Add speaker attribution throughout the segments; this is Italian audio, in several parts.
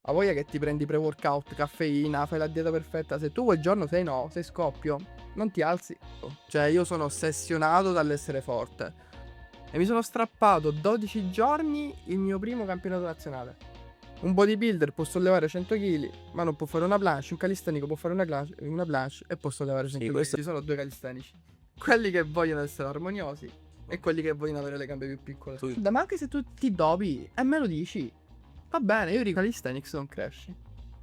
Speaker 1: A voglia che ti prendi pre-workout, caffeina, fai la dieta perfetta. Se tu quel giorno sei scoppio, non ti alzi. Cioè io sono ossessionato dall'essere forte. E mi sono strappato 12 giorni il mio primo campionato nazionale. Un bodybuilder può sollevare 100 kg, ma non può fare una planche. Un calistenico può fare una planche e può sollevare 100 kg.
Speaker 2: questo-
Speaker 1: Ci sono due calistenici. Quelli che vogliono essere armoniosi e quelli che vogliono avere le gambe più piccole. Ma anche se tu ti dopi e me lo dici, va bene, io di calisthenics non cresci.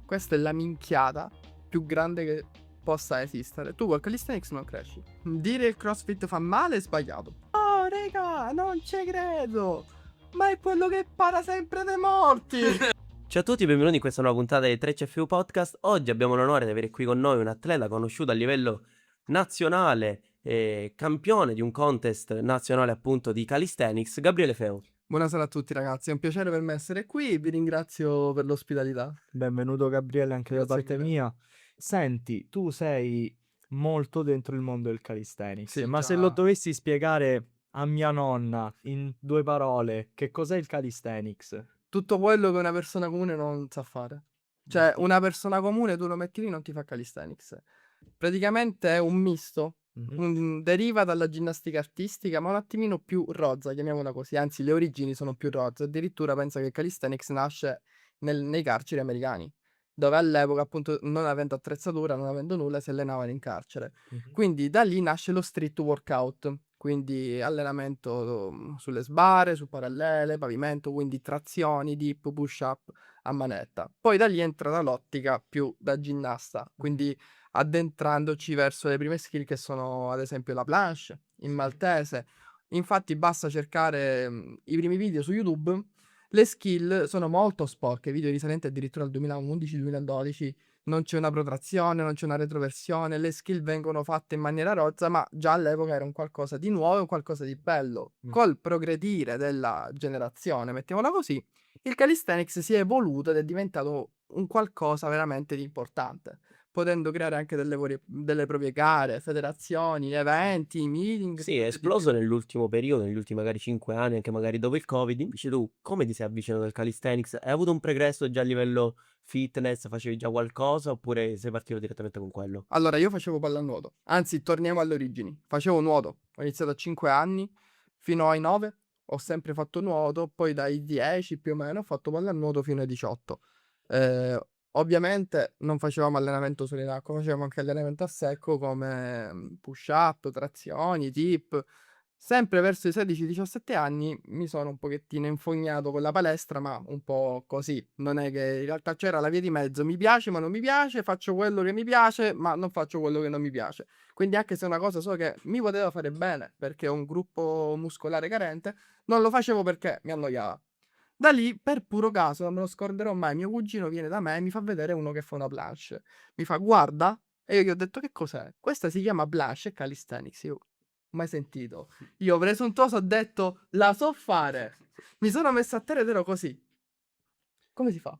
Speaker 1: Questa è la minchiata più grande che possa esistere. Tu col calisthenics non cresci. Dire il CrossFit fa male è sbagliato. Oh, raga, non ci credo. Ma è quello che para sempre dei morti.
Speaker 2: Ciao a tutti, benvenuti in questa nuova puntata di 3CFU Podcast. Oggi abbiamo l'onore di avere qui con noi un atleta conosciuto a livello nazionale, campione di un contest nazionale appunto di calisthenics, Gabriele Feo.
Speaker 1: Buonasera a tutti ragazzi, è un piacere per me essere qui, vi ringrazio per l'ospitalità.
Speaker 3: Benvenuto Gabriele anche da
Speaker 1: Grazie
Speaker 3: parte
Speaker 1: mille.
Speaker 3: mia. Senti, tu sei molto dentro il mondo del calisthenics,
Speaker 1: Sì,
Speaker 3: ma
Speaker 1: già.
Speaker 3: se lo dovessi spiegare a mia nonna in 2 parole, che cos'è il calisthenics?
Speaker 1: Tutto quello che una persona comune non sa fare. Cioè, una persona comune tu lo metti lì non ti fa calisthenics. Praticamente è un misto. Deriva dalla ginnastica artistica, ma un attimino più rozza, chiamiamola così. Anzi, le origini sono più rozze. Addirittura pensa che il calisthenics nasce nei carceri americani, dove all'epoca, appunto, non avendo attrezzatura, non avendo nulla, si allenavano in carcere. Quindi da lì nasce lo street workout, quindi allenamento sulle sbarre, su parallele, pavimento, quindi trazioni, dip, push up a manetta. Poi da lì entra l'ottica più da ginnasta, quindi addentrandoci verso le prime skill che sono ad esempio la planche, il maltese. Infatti basta cercare i primi video su YouTube, le skill sono molto sporche, video risalenti addirittura al 2011-2012, non c'è una protrazione, non c'è una retroversione, le skill vengono fatte in maniera rozza, ma già all'epoca era un qualcosa di nuovo, un qualcosa di bello. Col progredire della generazione, mettiamola così, il calisthenics si è evoluto ed è diventato un qualcosa veramente di importante, potendo creare anche delle proprie gare, federazioni, eventi, meeting.
Speaker 2: Sì, è esploso nell'ultimo periodo, negli ultimi magari 5 anni, anche magari dopo il Covid. Invece tu, come ti sei avvicinato al calisthenics? Hai avuto un progresso già a livello fitness? Facevi già qualcosa oppure sei partito direttamente con quello?
Speaker 1: Allora, io facevo pallanuoto, anzi, torniamo alle origini. Facevo nuoto, ho iniziato a 5 anni, fino ai 9 ho sempre fatto nuoto, poi dai 10 più o meno ho fatto pallanuoto fino ai 18. Ovviamente non facevamo allenamento solo in acqua, facevamo anche allenamento a secco come push up, trazioni, dip. Sempre verso i 16-17 anni mi sono un pochettino infognato con la palestra, ma un po' così. Non è che in realtà c'era la via di mezzo, mi piace ma non mi piace, faccio quello che mi piace ma non faccio quello che non mi piace. Quindi anche se è una cosa so che mi poteva fare bene perché ho un gruppo muscolare carente, non lo facevo perché mi annoiava. Da lì, per puro caso, non me lo scorderò mai, mio cugino viene da me e mi fa vedere uno che fa una planche. Mi fa, guarda, e io gli ho detto, che cos'è? Questa si chiama planche e calisthenics. Io, mai sentito. Io ho preso un toso, ho detto, la so fare. Mi sono messo a terra ed ero così. Come si fa?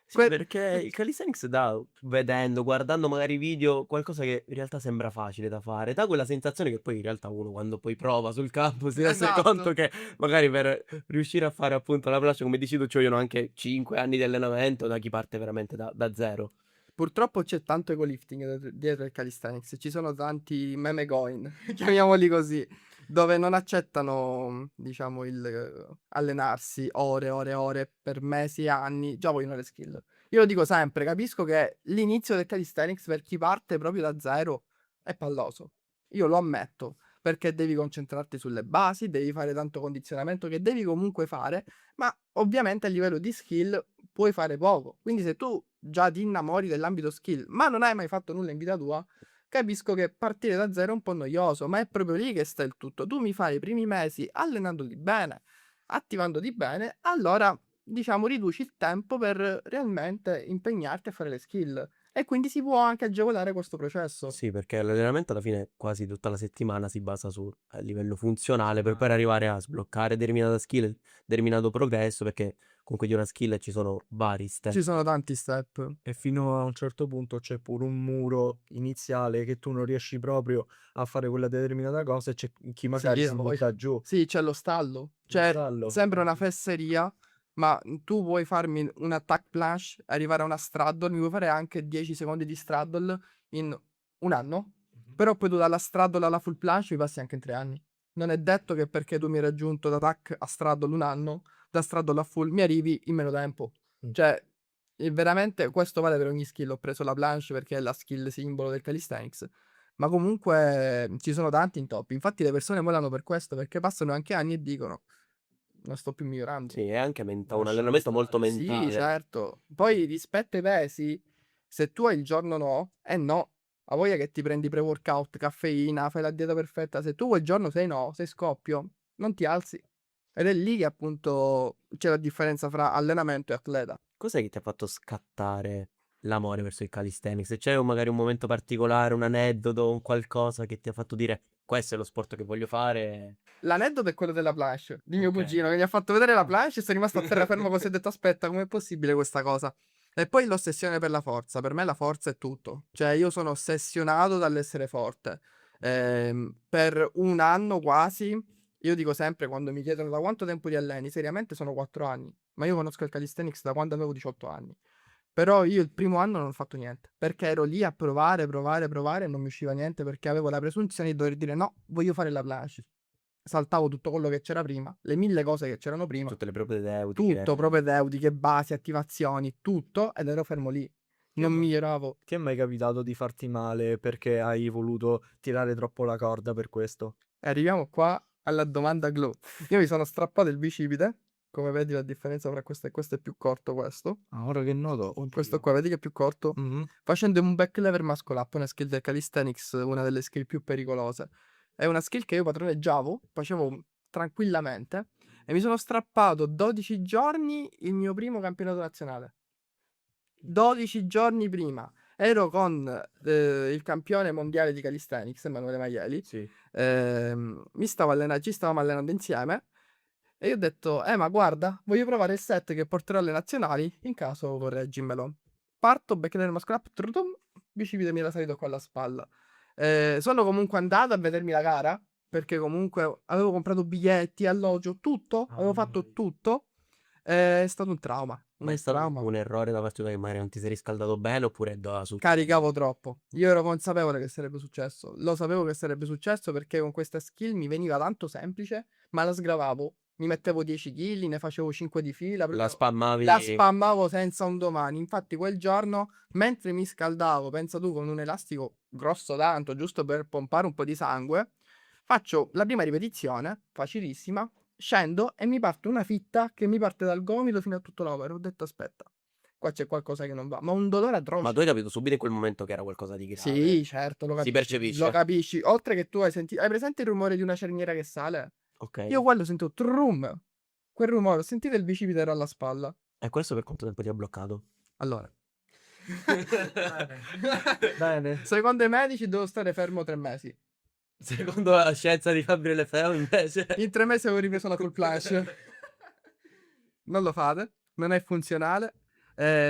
Speaker 2: Sì, perché il calisthenics dà, vedendo, guardando magari video, qualcosa che in realtà sembra facile da fare. Dà quella sensazione che poi in realtà uno quando poi prova sul campo si rende
Speaker 1: Esatto.
Speaker 2: conto che magari per riuscire a fare appunto la planche, come dici tu, ci vogliono anche 5 anni di allenamento da chi parte veramente da zero.
Speaker 1: Purtroppo c'è tanto ego-lifting dietro il calisthenics, ci sono tanti meme going, chiamiamoli così, dove non accettano, diciamo, il allenarsi ore, ore, ore per mesi e anni, già vogliono le skill. Io lo dico sempre, capisco che l'inizio del calisthenics per chi parte proprio da zero è palloso. Io lo ammetto, perché devi concentrarti sulle basi, devi fare tanto condizionamento che devi comunque fare, ma ovviamente a livello di skill puoi fare poco. Quindi se tu già ti innamori dell'ambito skill, ma non hai mai fatto nulla in vita tua, capisco che partire da zero è un po' noioso, ma è proprio lì che sta il tutto. Tu mi fai i primi mesi allenandoti bene, attivandoti bene, allora diciamo riduci il tempo per realmente impegnarti a fare le skill. E quindi si può anche agevolare questo processo.
Speaker 2: Sì, perché l'allenamento alla fine quasi tutta la settimana si basa su a livello funzionale per poi arrivare a sbloccare determinata skill, determinato progresso, perché comunque di una skill ci sono vari step.
Speaker 1: Ci sono tanti step.
Speaker 3: E fino a un certo punto c'è pure un muro iniziale che tu non riesci proprio a fare quella determinata cosa e c'è chi magari
Speaker 1: Sì,
Speaker 3: si
Speaker 1: poi-
Speaker 3: butta giù.
Speaker 1: Sì, c'è lo stallo. Cioè,
Speaker 3: Stallo.
Speaker 1: sembra una fesseria, ma tu vuoi farmi un attack planche, arrivare a una straddle, mi vuoi fare anche 10 secondi di straddle in un anno? Però poi tu dalla straddle alla full planche mi passi anche in 3 anni. Non è detto che perché tu mi hai raggiunto da attack a straddle un anno, da straddle a full mi arrivi in meno tempo.
Speaker 3: Mm.
Speaker 1: Cioè, veramente questo vale per ogni skill. Ho preso la planche perché è la skill simbolo del calisthenics. Ma comunque ci sono tanti in top. Infatti le persone mollano per questo, perché passano anche anni e dicono non sto più migliorando.
Speaker 2: Sì, è anche un
Speaker 3: Lasciamo
Speaker 2: allenamento molto
Speaker 3: stare.
Speaker 1: Sì,
Speaker 2: mentale.
Speaker 1: certo. Poi rispetto ai pesi, se tu hai il giorno no, no. A voglia che ti prendi pre-workout, caffeina, fai la dieta perfetta. Se tu quel giorno sei no, sei scoppio, non ti alzi. Ed è lì che appunto c'è la differenza fra allenamento e atleta.
Speaker 2: Cos'è che ti ha fatto scattare l'amore verso il calisthenics? Se c'è magari un momento particolare, un aneddoto, un qualcosa che ti ha fatto dire questo è lo sport che voglio fare.
Speaker 1: L'aneddoto è quello della planche di mio
Speaker 2: Ok.
Speaker 1: cugino che mi ha fatto vedere la planche e sono rimasto a terrafermo così ho detto aspetta, com'è possibile questa cosa? E poi l'ossessione per la forza. Per me la forza è tutto. Cioè io sono ossessionato dall'essere forte. Per un anno quasi, io dico sempre quando mi chiedono da quanto tempo ti alleni, seriamente sono 4 anni. Ma io conosco il calisthenics da quando avevo 18 anni. Però io il primo anno non ho fatto niente, perché ero lì a provare e non mi usciva niente perché avevo la presunzione di dover dire no, voglio fare la planche. Saltavo tutto quello che c'era prima, le 1000 cose che c'erano prima,
Speaker 2: Tutte le propedeutiche.
Speaker 1: tutto, propedeutiche, basi, attivazioni, tutto, ed ero fermo lì. Non
Speaker 3: ma-
Speaker 1: miglioravo.
Speaker 3: Ti è mai capitato di farti male perché hai voluto tirare troppo la corda per questo?
Speaker 1: E arriviamo qua alla domanda glow. Io mi sono strappato il bicipite, come vedi la differenza tra questo è più corto questo.
Speaker 3: Ah, ora che noto,
Speaker 1: Questo qua, vedi che è più corto?
Speaker 3: Mhm.
Speaker 1: Facendo un back lever muscle up, una skill del calisthenics, una delle skill più pericolose. È una skill che io padroneggiavo, facevo tranquillamente e mi sono strappato 12 giorni il mio primo campionato nazionale. 12 giorni prima. Ero con il campione mondiale di calisthenics, Emanuele Maieli.
Speaker 3: Sì.
Speaker 1: Ci stavamo allenando insieme. E io ho detto, ma guarda, voglio provare il set che porterò alle nazionali, in caso correggimelo. Parto, back lever muscle up, trutum, bicipite mi era salito qua alla spalla. Sono comunque andato a vedermi la gara, perché comunque avevo comprato biglietti, alloggio, tutto, avevo fatto tutto. È stato un trauma,
Speaker 2: Ma è
Speaker 1: un
Speaker 2: stato
Speaker 1: trauma.
Speaker 2: un errore da parte tua che magari non ti sei riscaldato bene oppure su...
Speaker 1: Caricavo troppo. Io ero consapevole che sarebbe successo. Lo sapevo che sarebbe successo perché con questa skill mi veniva tanto semplice, ma la sgravavo. Mi mettevo 10 kg, ne facevo 5 di fila.
Speaker 2: La spammavi...
Speaker 1: La spammavo senza un domani. Infatti, quel giorno, mentre mi scaldavo, pensa tu, con un elastico grosso tanto, giusto per pompare un po' di sangue, faccio la prima ripetizione, facilissima, scendo e mi parte una fitta che mi parte dal gomito fino a tutto l'opera. Ho detto, aspetta, qua c'è qualcosa che non va. Ma un dolore atroce.
Speaker 2: Ma tu hai capito subito in quel momento che era qualcosa di grave?
Speaker 1: Sì, certo, lo
Speaker 2: Si
Speaker 1: capisci.
Speaker 2: percepisce?
Speaker 1: Lo capisci. Oltre che tu hai sentito. Hai presente il rumore di una cerniera che sale?
Speaker 2: Ok.
Speaker 1: Io quello sento trum. Quel rumore, ho sentito il bicipite era alla spalla.
Speaker 2: E questo per quanto tempo ti ha bloccato?
Speaker 1: Allora.
Speaker 3: Bene.
Speaker 1: Secondo i medici devo stare fermo 3 mesi.
Speaker 2: Secondo la scienza di Gabriele Feo invece...
Speaker 1: In 3 mesi avevo ripreso la full planche. Non lo fate. Non è funzionale.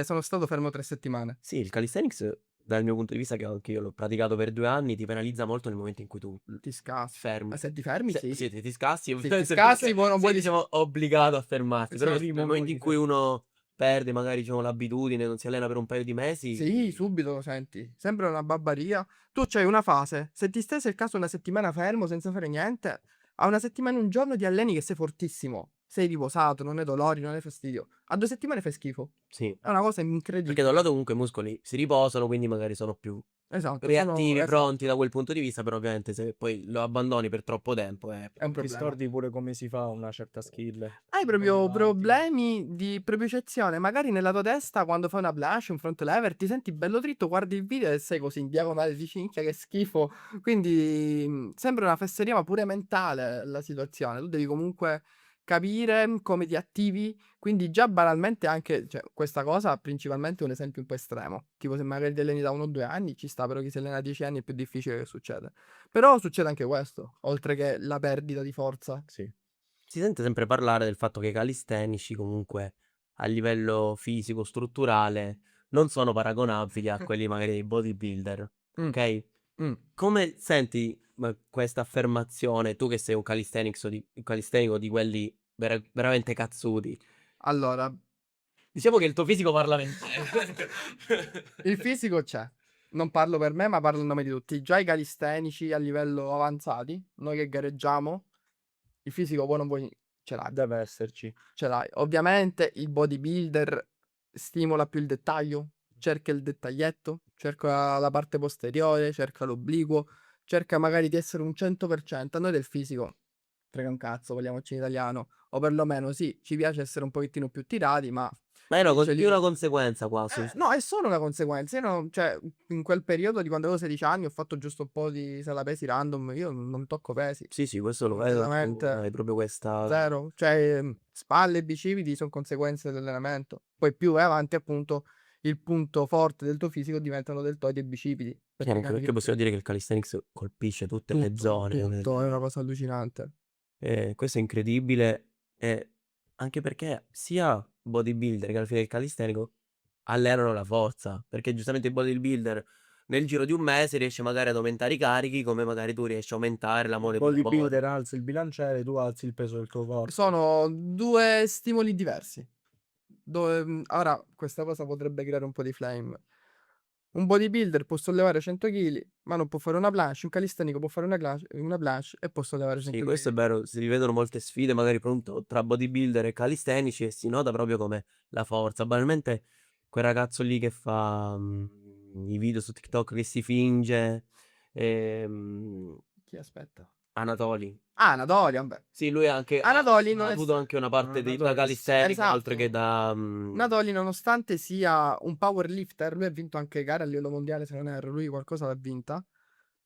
Speaker 1: Sono stato fermo 3 settimane.
Speaker 2: Sì, il calisthenics, dal mio punto di vista, che anche io l'ho praticato per 2 anni, ti penalizza molto nel momento in cui tu
Speaker 1: Ti scassi.
Speaker 2: fermi.
Speaker 1: Ma se ti fermi, sì.
Speaker 2: Sì, ti scassi.
Speaker 1: Sì, ti scassi, poi non puoi
Speaker 2: diciamo, obbligato a fermarti. Però
Speaker 3: Sì,
Speaker 2: nel momento in cui uno perde magari diciamo, l'abitudine, non si allena per un paio di mesi...
Speaker 1: Sì, subito lo senti. Sembra una babbaria. Tu c'hai una fase. Se ti stai il caso una settimana fermo senza fare niente, a una settimana e un giorno ti alleni che sei fortissimo. Sei riposato, non hai dolori, non hai fastidio. A 2 settimane fai schifo.
Speaker 2: Sì.
Speaker 1: È una cosa
Speaker 2: Perché
Speaker 1: incredibile.
Speaker 2: da un lato comunque i muscoli si riposano, quindi magari sono più
Speaker 1: Esatto.
Speaker 2: reattivi,
Speaker 1: esatto.
Speaker 2: pronti da quel punto di vista, però ovviamente se poi lo abbandoni per troppo tempo
Speaker 1: È un
Speaker 3: Ti
Speaker 1: problema.
Speaker 3: scordi pure come si fa una certa skill.
Speaker 1: Hai proprio
Speaker 3: Come parti.
Speaker 1: problemi di propiocezione. Magari nella tua testa, quando fai una planche, un front lever, ti senti bello dritto, guardi il video e sei così in diagonale, dici minchia che schifo. Quindi sembra una fesseria, ma pure mentale la situazione. Tu devi comunque capire come ti attivi. Quindi già banalmente anche, cioè, questa cosa principalmente è un esempio un po' estremo. Tipo se magari ti alleni da 1 o 2 anni, ci sta, però chi si allena da 10 anni è più difficile che succeda. Però succede anche questo, oltre che la perdita di forza.
Speaker 3: Sì.
Speaker 2: si sente sempre parlare del fatto che i calistenici comunque a livello fisico, strutturale, non sono paragonabili a quelli magari dei bodybuilder,
Speaker 1: Mm,
Speaker 2: ok?
Speaker 1: mm.
Speaker 2: Come senti questa affermazione, tu che sei un calistenico di quelli veramente cazzuti?
Speaker 1: Allora,
Speaker 2: Diciamo che il tuo fisico parla per
Speaker 1: il fisico c'è. Non parlo per me, ma parlo a nome di tutti. Già i calistenici a livello avanzati, noi che gareggiamo, il fisico vuoi non vuoi ce l'hai.
Speaker 3: Deve esserci.
Speaker 1: Ce l'hai. Ovviamente il bodybuilder stimola più il dettaglio, cerca il dettaglietto, cerca la parte posteriore, cerca l'obliquo, cerca magari di essere un 100%. A noi del fisico frega un cazzo, parliamoci in italiano, o perlomeno sì, ci piace essere un pochettino più tirati, ma
Speaker 2: Ma è una
Speaker 1: dice
Speaker 2: più
Speaker 1: lì.
Speaker 2: una conseguenza quasi.
Speaker 1: No, è solo una conseguenza. Io cioè, in quel periodo di quando avevo 16 anni ho fatto giusto un po' di sala pesi random. Io non tocco pesi.
Speaker 2: Sì, sì, questo lo vedo. Tu
Speaker 1: Veramente
Speaker 2: hai proprio questa...
Speaker 1: zero. Cioè, spalle e bicipiti sono conseguenze dell'allenamento. Poi più vai avanti, appunto, il punto forte del tuo fisico diventano deltoidi e bicipiti.
Speaker 2: Anche
Speaker 1: Perché
Speaker 2: perché possiamo dire che il calisthenics colpisce tutte le zone.
Speaker 1: tutto è una cosa allucinante.
Speaker 2: Questo è incredibile. E anche perché sia bodybuilder che alla fine il calistenico allenano la forza. Perché giustamente il bodybuilder nel giro di un mese riesce magari ad aumentare i carichi, come magari tu riesci a aumentare la mole muscolare.
Speaker 3: Bodybuilder alzi il bilanciere, tu alzi il peso del tuo corpo.
Speaker 1: Sono due stimoli diversi. Ora, questa cosa potrebbe creare un po' di flame. Un bodybuilder può sollevare 100 kg, ma non può fare una planche. Un calistenico può fare una planche e può sollevare 100
Speaker 2: Sì,
Speaker 1: kg.
Speaker 2: questo è vero, si rivedono molte sfide magari appunto tra bodybuilder e calistenici e si nota proprio come la forza. Banalmente quel ragazzo lì che fa i video su TikTok che si finge,
Speaker 1: Chi aspetta?
Speaker 2: Anatoli.
Speaker 1: Ah, Anatoly, vabbè.
Speaker 2: Sì, lui anche
Speaker 1: Anatoly non
Speaker 2: ha
Speaker 1: è
Speaker 2: avuto anche una parte da
Speaker 3: Anatoly
Speaker 2: calisthenico,
Speaker 1: esatto.
Speaker 2: oltre che da...
Speaker 1: Anatoly, nonostante sia un powerlifter, lui ha vinto anche gare a livello mondiale, se non erro, lui qualcosa l'ha vinta.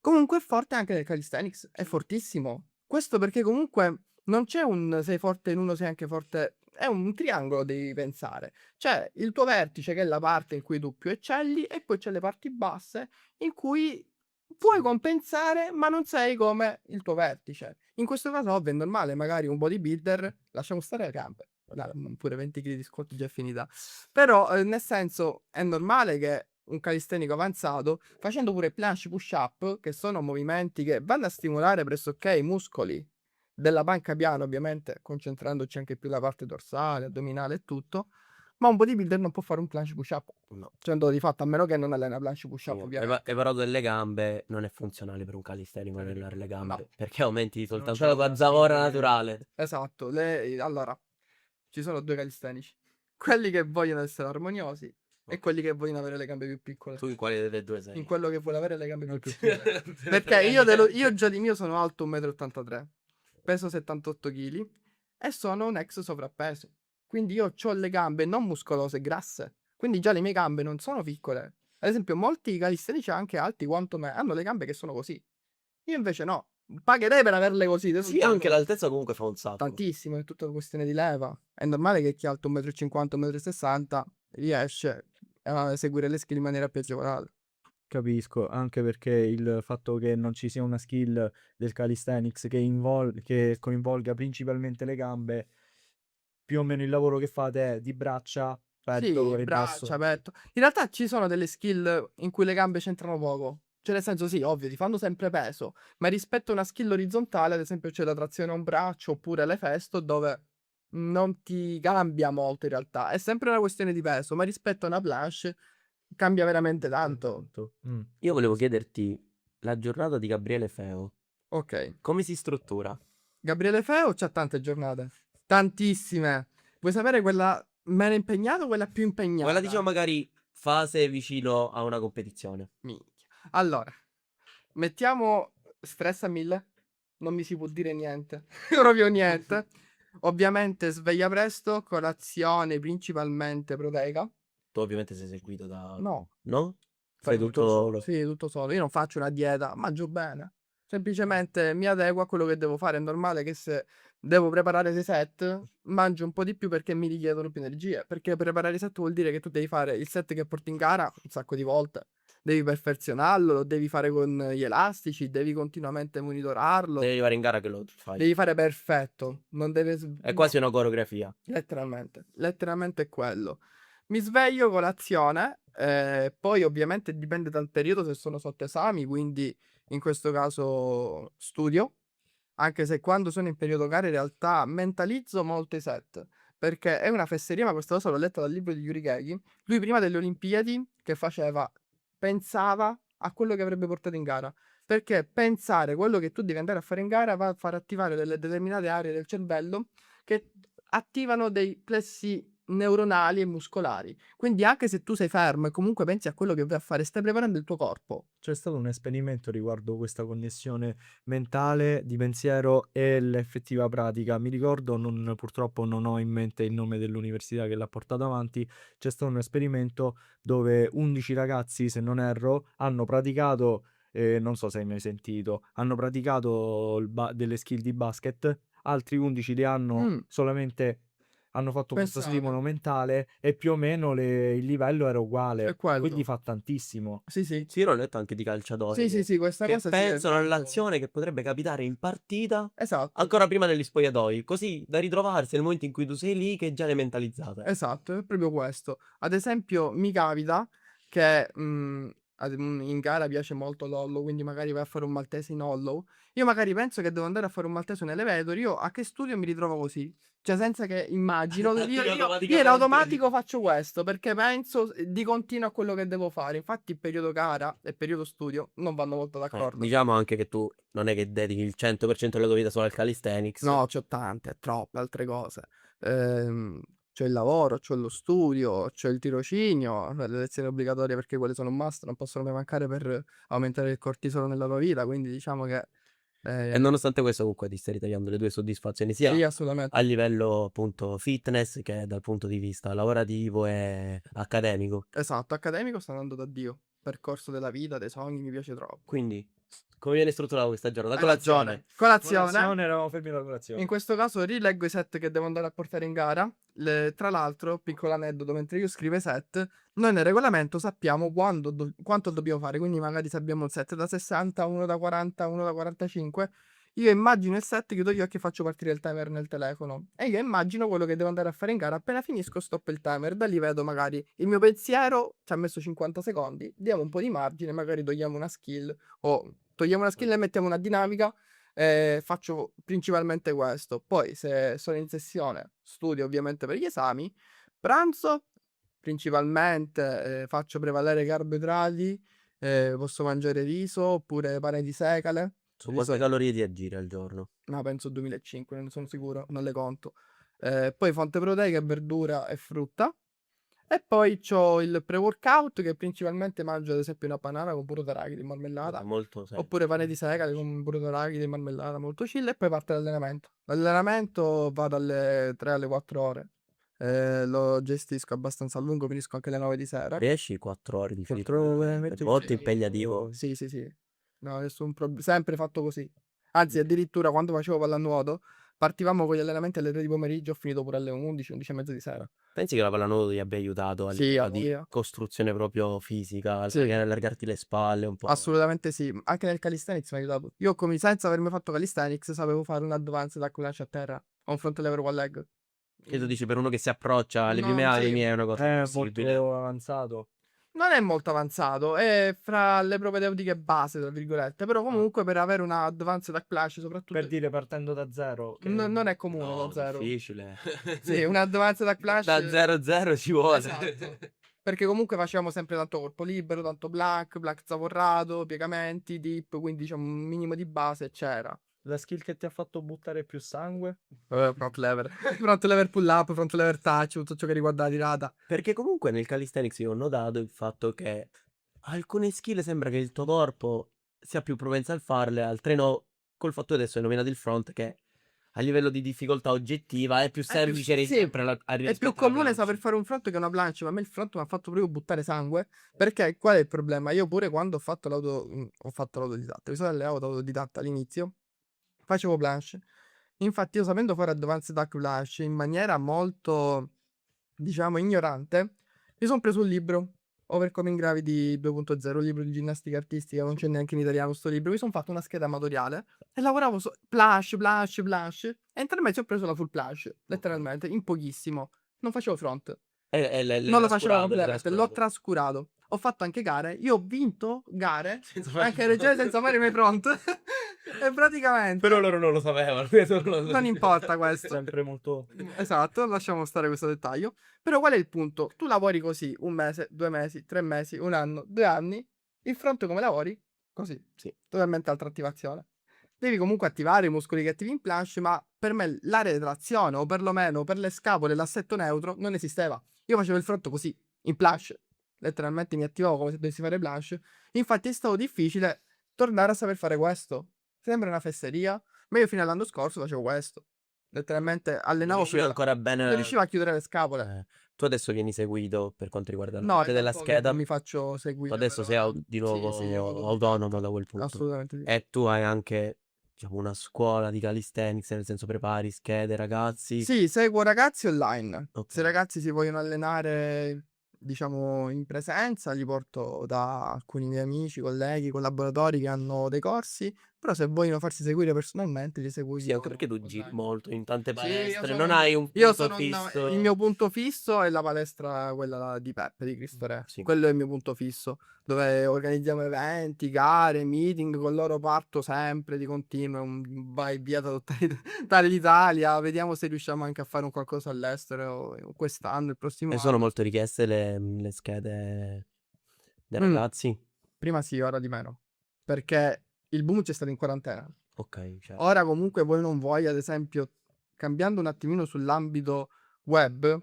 Speaker 1: Comunque è forte anche nel calisthenics, è fortissimo. Questo perché comunque non c'è un sei forte in uno, sei anche forte. È un triangolo, devi pensare. C'è il tuo vertice, che è la parte in cui tu più eccelli, e poi c'è le parti basse in cui puoi compensare, ma non sei come il tuo vertice. In questo caso, ovvio, è normale, magari un bodybuilder, lasciamo stare le gambe. Pure 20 kg di squat già è finita. Però, nel senso, è normale che un calistenico avanzato, facendo pure planche push-up, che sono movimenti che vanno a stimolare pressoché i muscoli della panca piana, ovviamente concentrandoci anche più la parte dorsale, addominale e tutto. Ma un bodybuilder non può fare un planche push-up.
Speaker 2: No.
Speaker 1: Cioè, di fatto, a meno che non allena planche push-up,
Speaker 2: Hai
Speaker 1: ovviamente.
Speaker 2: parlato delle gambe, non è funzionale per un calistenico allenare le gambe,
Speaker 1: No.
Speaker 2: perché aumenti
Speaker 3: Se non
Speaker 2: soltanto
Speaker 3: c'è
Speaker 2: la
Speaker 3: una
Speaker 2: tua zavorra
Speaker 3: spinta
Speaker 2: naturale.
Speaker 1: Esatto. Allora, ci sono due calistenici. Quelli che vogliono essere armoniosi e
Speaker 2: Ok.
Speaker 1: quelli che vogliono avere le gambe più piccole.
Speaker 2: Tu in quale delle due sei?
Speaker 1: In quello che vuole avere le gambe più piccole.
Speaker 2: Perché
Speaker 1: Perché io già di mio sono alto 1,83 m, peso 78 kg e sono un ex sovrappeso. Quindi io ho le gambe non muscolose, grasse. Quindi già le mie gambe non sono piccole. Ad esempio, molti calisthenici anche alti quanto me hanno le gambe che sono così. Io invece no. Pagherei per averle così.
Speaker 2: Sì, anche l'altezza comunque fa un sacco.
Speaker 1: Tantissimo, è tutta questione di leva. È normale che chi è alto 1,50 m, 1,60 m riesce a eseguire le skill in maniera più agevolata.
Speaker 3: Capisco, anche perché il fatto che non ci sia una skill del calisthenics che coinvolga principalmente le gambe, più o meno il lavoro che fate è di braccia, petto
Speaker 1: Sì,
Speaker 3: e
Speaker 1: braccia,
Speaker 3: basso.
Speaker 1: petto. In realtà ci sono delle skill in cui le gambe c'entrano poco. Cioè, nel senso, sì, ovvio, ti fanno sempre peso. Ma rispetto a una skill orizzontale, ad esempio, c'è la trazione a un braccio oppure l'efesto, dove non ti cambia molto in realtà. È sempre una questione di peso, ma rispetto a una planche cambia veramente tanto.
Speaker 2: Io volevo chiederti la giornata di Gabriele Feo,
Speaker 1: Ok.
Speaker 2: come si struttura?
Speaker 1: Gabriele Feo c'ha tante giornate. Tantissime. Vuoi sapere quella meno impegnata o quella più impegnata?
Speaker 2: Quella diciamo magari fase vicino a una competizione.
Speaker 1: Minchia. Allora, mettiamo stress a 1000. Non mi si può dire niente. Proprio niente. Ovviamente sveglia presto, colazione principalmente proteica.
Speaker 2: Tu ovviamente sei seguito da...
Speaker 1: No,
Speaker 2: No? Fai tutto solo?
Speaker 1: sì, tutto solo. Io non faccio una dieta, mangio bene. Semplicemente mi adeguo a quello che devo fare. È normale che se devo preparare 6 set, mangio un po' di più perché mi richiedono più energie. Perché preparare i set vuol dire che tu devi fare il set che porti in gara un sacco di volte. Devi perfezionarlo, lo devi fare con gli elastici, devi continuamente monitorarlo.
Speaker 2: Devi arrivare in gara che lo fai.
Speaker 1: Devi fare perfetto. Non deve...
Speaker 2: È quasi una coreografia.
Speaker 1: Letteralmente è quello. Mi sveglio, colazione, poi ovviamente dipende dal periodo se sono sotto esami, quindi in questo caso studio, anche se quando sono in periodo gare in realtà mentalizzo molto i set, perché è una fesseria, ma questa cosa l'ho letta dal libro di Yuri Gaghi. Lui prima delle Olimpiadi che faceva? Pensava a quello che avrebbe portato in gara, perché pensare quello che tu devi andare a fare in gara va a far attivare delle determinate aree del cervello che attivano dei plessi neuronali e muscolari. Quindi anche se tu sei fermo e comunque pensi a quello che vai a fare, stai preparando il tuo corpo.
Speaker 3: C'è stato un esperimento riguardo questa connessione mentale di pensiero e l'effettiva pratica. Mi ricordo, purtroppo non ho in mente il nome dell'università che l'ha portato avanti. C'è stato un esperimento dove 11 ragazzi, se non erro, hanno praticato, non so se hai mai sentito, hanno praticato delle skill di basket, altri 11 le hanno solamente hanno fatto questo
Speaker 1: Pensate.
Speaker 3: stimolo mentale e più o meno il livello era
Speaker 1: È
Speaker 3: uguale,
Speaker 1: quello.
Speaker 3: quindi fa tantissimo.
Speaker 1: Sì, sì.
Speaker 2: Sì, l'ho letto anche di calciatori
Speaker 1: Sì, questa
Speaker 2: che
Speaker 1: cosa sì,
Speaker 2: pensano
Speaker 1: è-
Speaker 2: all'azione che potrebbe capitare in partita
Speaker 1: Esatto.
Speaker 2: ancora prima degli spogliatoi, così da ritrovarsi nel momento in cui tu sei lì che già le mentalizzate.
Speaker 1: Esatto, è proprio questo. Ad esempio, mi capita che in gara piace molto l'hollow, quindi magari vai a fare un maltese in hollow. Io magari penso che devo andare a fare un maltese in elevator, io a che studio mi ritrovo così. Cioè, senza che immagino,
Speaker 2: Attivi
Speaker 1: io in
Speaker 2: automaticamente.
Speaker 1: automatico faccio questo, perché penso di continuo a quello che devo fare. Infatti, il periodo gara e il periodo studio non vanno molto d'accordo.
Speaker 2: Diciamo anche che tu non è che dedichi il 100% della tua vita solo al calisthenics.
Speaker 1: No, c'ho tante, troppe altre cose. C'ho il lavoro, c'ho lo studio, c'ho il tirocinio, le lezioni obbligatorie perché quelle sono un must, non possono mai mancare per aumentare il cortisolo nella tua vita, quindi diciamo che
Speaker 2: E nonostante questo comunque ti stai ritagliando le tue soddisfazioni sia
Speaker 1: sì, assolutamente.
Speaker 2: a livello appunto fitness che dal punto di vista lavorativo e accademico.
Speaker 1: Esatto, accademico sta andando da Dio. Percorso della vita, dei sogni, mi piace troppo.
Speaker 2: Quindi, come viene strutturata questa giornata?
Speaker 1: Hai ragione.
Speaker 2: Colazione.
Speaker 1: Colazione.
Speaker 3: Eravamo fermi alla colazione.
Speaker 1: In questo caso rileggo i set che devo andare a portare in gara. Tra l'altro, piccolo aneddoto, mentre io scrivo i set, noi nel regolamento sappiamo quanto dobbiamo fare. Quindi magari se abbiamo un set da 60, uno da 40, uno da 45, io immagino il set, chiudo gli occhi e faccio partire il timer nel telefono. E io immagino quello che devo andare a fare in gara. Appena finisco stop il timer. Da lì vedo magari il mio pensiero, ci ha messo 50 secondi, diamo un po' di margine, magari togliamo una skill o togliamo una skill e mettiamo una dinamica. Faccio principalmente questo. Poi, se sono in sessione, studio ovviamente per gli esami. Pranzo, principalmente faccio prevalere i carboidrati. Posso mangiare riso oppure pane di segale.
Speaker 2: Su quante calorie ti aggiri al giorno?
Speaker 1: No, penso 2005, non sono sicuro, non le conto. Poi fonte proteica, verdura e frutta. E poi c'ho il pre-workout che principalmente mangio ad esempio una banana con burro d'arachidi e marmellata.
Speaker 2: Molto semplice.
Speaker 1: Oppure pane di segale con burro d'arachidi e marmellata, molto chill. E poi parte l'allenamento. L'allenamento va dalle 3 alle 4 ore. Lo gestisco abbastanza a lungo, finisco anche alle 9 di sera.
Speaker 2: Riesci 4 ore di
Speaker 3: 4 ore veramente
Speaker 2: molto impegnativo.
Speaker 1: Sì. No, nessun problema. Sempre fatto così. Anzi, addirittura quando facevo pallanuoto, partivamo con gli allenamenti alle 3 di pomeriggio, ho finito pure alle 11, 11 e mezza di sera.
Speaker 2: Pensi che la pallanuoto ti abbia aiutato a
Speaker 1: Sì,
Speaker 2: livello
Speaker 1: a
Speaker 2: di
Speaker 1: voglia.
Speaker 2: costruzione proprio fisica,
Speaker 1: Sì.
Speaker 2: magari allargarti le spalle un po'?
Speaker 1: Assolutamente sì. Anche nel calisthenics mi ha aiutato. Io senza avermi fatto calisthenics sapevo fare un advanced hack lunge a terra o un front lever one leg.
Speaker 2: Che tu dici per uno che si approccia alle prime
Speaker 1: No, sì.
Speaker 2: armi è una cosa
Speaker 3: È
Speaker 2: possibile.
Speaker 3: molto avanzato.
Speaker 1: Non è molto avanzato, è fra le propedeutiche base, tra virgolette, però comunque per avere una advanced hack flash, soprattutto
Speaker 3: Per dire partendo da zero. che-
Speaker 1: non è comune
Speaker 2: No,
Speaker 1: da zero.
Speaker 2: difficile.
Speaker 1: Sì, un advanced hack flash
Speaker 2: Da 0-0 ci vuole.
Speaker 1: Esatto. Perché comunque facevamo sempre tanto corpo libero, tanto black zavorrato, piegamenti, dip, quindi diciamo un minimo di base c'era.
Speaker 3: La skill che ti ha fatto buttare più sangue?
Speaker 1: Front lever. Front lever pull up, front lever touch, tutto ciò che riguarda la tirata.
Speaker 2: Perché comunque nel calisthenics io ho notato il fatto che alcune skill sembra che il tuo corpo sia più propenso a farle, altre no, col fatto che adesso hai nominato il front che a livello di difficoltà oggettiva è più semplice
Speaker 1: sì,
Speaker 2: sempre
Speaker 1: è più comune saper fare un front che una planche, ma a me il front mi ha fatto proprio buttare sangue. Perché qual è il problema? Io pure quando ho fatto l'autodidatta, mi sono alleato autodidatta all'inizio, facevo planche. Infatti io sapendo fare advanced hack planche in maniera molto, diciamo, ignorante, mi sono preso un libro, Overcoming Gravity 2.0, un libro di ginnastica artistica, non c'è neanche in italiano sto libro. Mi sono fatto una scheda amatoriale e lavoravo planche, e intermezzo ho preso la full planche, letteralmente, in pochissimo. Non facevo front. Non lo facevo completamente, l'ho trascurato. Ho fatto anche gare, io ho vinto gare, anche regione senza fare i miei front. E praticamente
Speaker 2: Però loro non lo sapevano.
Speaker 1: non importa questo.
Speaker 3: Sempre molto...
Speaker 1: Esatto, lasciamo stare questo dettaglio. Però qual è il punto? Tu lavori così 1 mese, 2 mesi, 3 mesi, 1 anno, 2 anni. Il fronte come lavori? Così.
Speaker 2: Sì.
Speaker 1: Totalmente altra attivazione. Devi comunque attivare i muscoli che attivi in planche, ma per me l'area di trazione, o perlomeno per le scapole, l'assetto neutro, non esisteva. Io facevo il fronte così, in planche. Letteralmente mi attivavo come se dovessi fare planche. Infatti è stato difficile tornare a saper fare questo. Sembra una fesseria, ma io fino all'anno scorso facevo questo. Letteralmente
Speaker 2: Non
Speaker 1: allenavo
Speaker 2: riuscivi
Speaker 1: sulla...
Speaker 2: ancora
Speaker 1: Non
Speaker 2: bene.
Speaker 1: riuscivo a chiudere le scapole.
Speaker 2: Tu adesso vieni seguito per quanto riguarda la
Speaker 1: No,
Speaker 2: parte
Speaker 1: è da
Speaker 2: della
Speaker 1: un po' che
Speaker 2: scheda.
Speaker 1: non mi faccio
Speaker 2: Tu
Speaker 1: seguire
Speaker 2: adesso
Speaker 1: per
Speaker 2: sei
Speaker 1: ora.
Speaker 2: di nuovo
Speaker 1: Sì, io vado
Speaker 2: autonomo da quel punto.
Speaker 1: assolutamente sì.
Speaker 2: E tu hai anche, diciamo, una scuola di calisthenics, nel senso prepari schede, ragazzi.
Speaker 1: Sì, seguo ragazzi online.
Speaker 2: Ok.
Speaker 1: Se i ragazzi si vogliono allenare, diciamo, in presenza, li porto da alcuni miei amici, colleghi, collaboratori che hanno dei corsi. Però se vogliono farsi seguire personalmente, li seguo
Speaker 2: Sì,
Speaker 1: io
Speaker 2: anche perché tu giri
Speaker 1: online.
Speaker 2: molto in tante
Speaker 1: Sì, io
Speaker 2: palestre,
Speaker 1: sono
Speaker 2: non
Speaker 1: un-
Speaker 2: hai un
Speaker 1: Io
Speaker 2: punto
Speaker 1: sono
Speaker 2: fisso.
Speaker 1: il mio punto fisso è la palestra, quella di Peppe, di Cristo Re.
Speaker 2: Sì.
Speaker 1: Quello è il mio punto fisso, dove organizziamo eventi, gare, meeting, con loro parto sempre di continuo, un vai e via da tutta tutta l'Italia, vediamo se riusciamo anche a fare un qualcosa all'estero quest'anno, il prossimo
Speaker 2: E sono
Speaker 1: anno.
Speaker 2: molto richieste le schede dei
Speaker 1: Mm,
Speaker 2: ragazzi.
Speaker 1: prima sì, ora di meno, perché il boom c'è stato in quarantena.
Speaker 2: Ok, certo.
Speaker 1: Ora comunque voi non vuoi, ad esempio, cambiando un attimino sull'ambito web,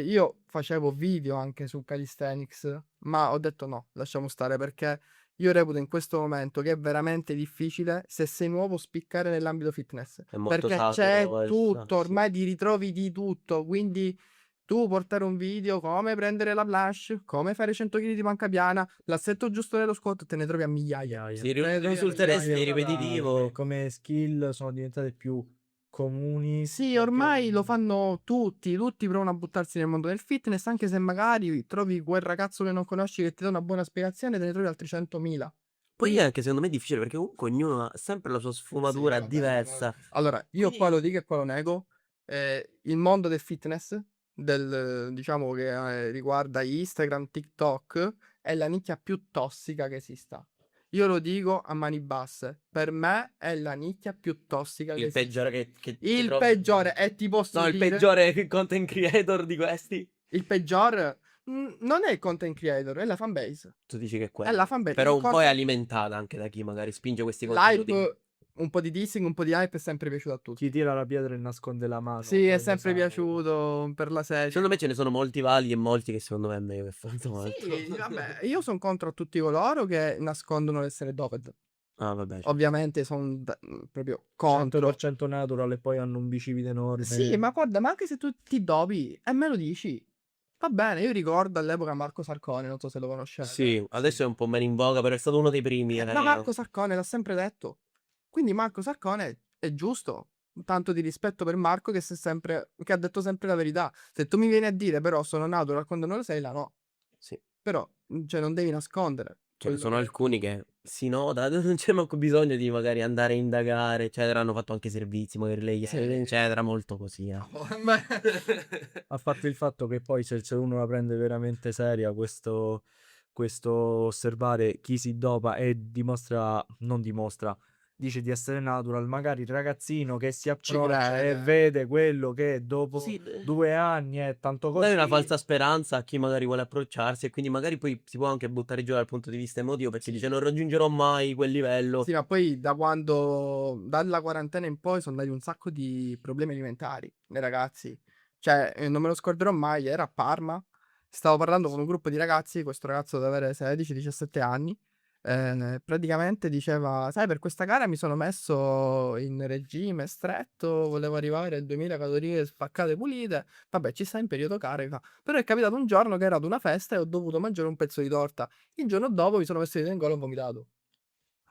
Speaker 1: io facevo video anche su calisthenics, ma ho detto no, lasciamo stare perché io reputo in questo momento che è veramente difficile, se sei nuovo, spiccare nell'ambito fitness,
Speaker 2: È molto
Speaker 1: perché
Speaker 2: saturo
Speaker 1: c'è
Speaker 2: questo,
Speaker 1: tutto,
Speaker 2: sì.
Speaker 1: ormai ti ritrovi di tutto, quindi tu portare un video come prendere la planche, come fare 100 kg di panca piana, l'assetto giusto dello squat, te ne trovi a migliaia.
Speaker 2: Sì,
Speaker 1: Te ne trovi a
Speaker 2: risulteresti
Speaker 1: migliaia.
Speaker 2: ripetitivo.
Speaker 3: Come skill sono diventate più comuni.
Speaker 1: Sì,
Speaker 3: perché-
Speaker 1: ormai lo fanno tutti provano a buttarsi nel mondo del fitness, anche se magari trovi quel ragazzo che non conosci che ti dà una buona spiegazione, te ne trovi altri 100.000.
Speaker 2: Poi
Speaker 1: Quindi,
Speaker 2: anche secondo me è difficile perché comunque ognuno ha sempre la sua
Speaker 1: sì,
Speaker 2: sfumatura
Speaker 1: vabbè,
Speaker 2: diversa.
Speaker 1: allora, io
Speaker 2: Quindi-
Speaker 1: qua lo dico e qua lo nego, il mondo del fitness, diciamo che riguarda Instagram, TikTok, è la nicchia più tossica che esista. Io lo dico a mani basse, per me è la nicchia più tossica che
Speaker 2: Il
Speaker 1: esista.
Speaker 2: peggiore che ti
Speaker 1: Il
Speaker 2: trovi.
Speaker 1: peggiore, e ti posso
Speaker 2: No, il
Speaker 1: dire...
Speaker 2: peggiore content creator di questi.
Speaker 1: Il peggior non è il content creator, è la fanbase.
Speaker 2: Tu dici che è
Speaker 1: È
Speaker 2: quello.
Speaker 1: la fanbase.
Speaker 2: Però
Speaker 1: Il
Speaker 2: un po' è
Speaker 1: content-
Speaker 2: alimentata anche da chi magari spinge questi contenuti.
Speaker 1: L'hype, un po' di dissing, un po' di hype è sempre piaciuto a tutti.
Speaker 3: Chi tira la pietra e nasconde la mano.
Speaker 1: Sì, è
Speaker 3: come
Speaker 1: sempre
Speaker 3: sa.
Speaker 1: piaciuto per la serie.
Speaker 2: Secondo me ce ne sono molti validi e molti che secondo me è meglio che fanno altro.
Speaker 1: Sì, vabbè, io sono contro tutti coloro che nascondono l'essere doped.
Speaker 2: Ah, vabbè. certo.
Speaker 1: Ovviamente sono proprio contro.
Speaker 3: 100% natural e poi hanno un bicipite enorme.
Speaker 1: Sì, ma guarda, ma anche se tu ti dopi e me lo dici, va bene. Io ricordo all'epoca Marco Sarcone, non so se lo conoscete.
Speaker 2: Sì, adesso è un po' meno in voga, però è stato uno dei primi.
Speaker 1: Ma Marco Sarcone l'ha sempre detto. Quindi Marco Sarcone è giusto. Tanto di rispetto per Marco che, che ha detto sempre la verità. Se tu mi vieni a dire però sono natural quando non lo sei, là no.
Speaker 2: Sì.
Speaker 1: Però, cioè, non devi nascondere.
Speaker 2: Ce ne
Speaker 1: quello
Speaker 2: sono
Speaker 1: che-
Speaker 2: alcuni che si nota, non c'è manco bisogno di magari andare a indagare, eccetera. Hanno fatto anche servizi, magari lei,
Speaker 1: Sì.
Speaker 2: eccetera, molto così.
Speaker 3: A parte il fatto che poi se uno la prende veramente seria, questo osservare chi si dopa e non dimostra, dice di essere natural, magari il ragazzino che si approccia e
Speaker 1: crede.
Speaker 3: vede quello che dopo
Speaker 2: Sì,
Speaker 3: 2 anni è tanto così.
Speaker 2: dai una falsa speranza a chi magari vuole approcciarsi e quindi magari poi si può anche buttare giù dal punto di vista emotivo perché dice non raggiungerò mai quel livello.
Speaker 1: Sì, ma poi dalla quarantena in poi sono andati un sacco di problemi alimentari nei ragazzi. Cioè, non me lo scorderò mai, era a Parma. Stavo parlando con un gruppo di ragazzi, questo ragazzo deve avere 16-17 anni. Praticamente diceva, sai, per questa gara mi sono messo in regime stretto, volevo arrivare a 2000 calorie spaccate pulite. Vabbè, ci sta in periodo carica. Però è capitato un giorno che ero ad una festa e ho dovuto mangiare un pezzo di torta. Il giorno dopo mi sono messo in gola e ho vomitato.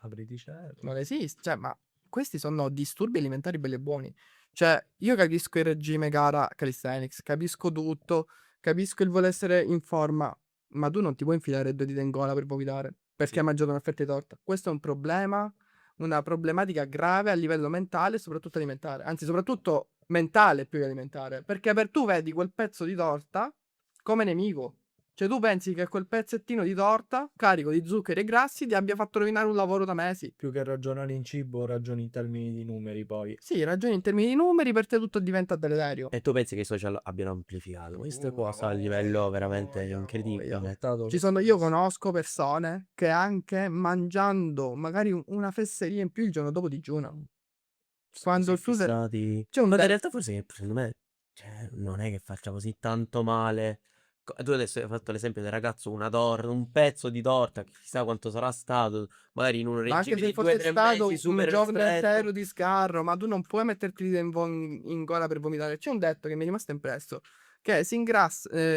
Speaker 3: Apriti cielo.
Speaker 1: Non esiste, cioè, ma questi sono disturbi alimentari belli e buoni. Cioè, io capisco il regime gara calisthenics, capisco tutto, capisco il voler essere in forma, ma tu non ti puoi infilare 2 dita in gola per vomitare, perché
Speaker 2: Sì.
Speaker 1: hai mangiato una fetta di torta. Questo è un problema, una problematica grave a livello mentale e soprattutto alimentare. Anzi, soprattutto mentale più che alimentare, perché per tu vedi quel pezzo di torta come nemico. Cioè tu pensi che quel pezzettino di torta, carico di zuccheri e grassi, ti abbia fatto rovinare un lavoro da mesi?
Speaker 3: Più che ragionare in cibo, ragioni in termini di numeri poi.
Speaker 1: Sì, ragioni in termini di numeri, per te tutto diventa deleterio.
Speaker 2: E tu pensi che i social abbiano amplificato queste cose a livello veramente incredibile?
Speaker 1: Io conosco persone che anche mangiando magari una fesseria in più il giorno dopo digiunano. Quando il frutto c'è un
Speaker 2: Ma in
Speaker 1: de-
Speaker 2: realtà forse secondo me non è che faccia così tanto male. Tu adesso hai fatto l'esempio del ragazzo, una torta, un pezzo di torta, che chissà quanto sarà stato, magari in un
Speaker 1: Ma anche
Speaker 2: regime
Speaker 1: se
Speaker 2: di
Speaker 1: fosse
Speaker 2: 2-3
Speaker 1: stato
Speaker 2: mesi
Speaker 1: un
Speaker 2: super
Speaker 1: giorno
Speaker 2: ristretto.
Speaker 1: intero di scarro, ma tu non puoi metterti in gola per vomitare. C'è un detto che mi è rimasto impresso, che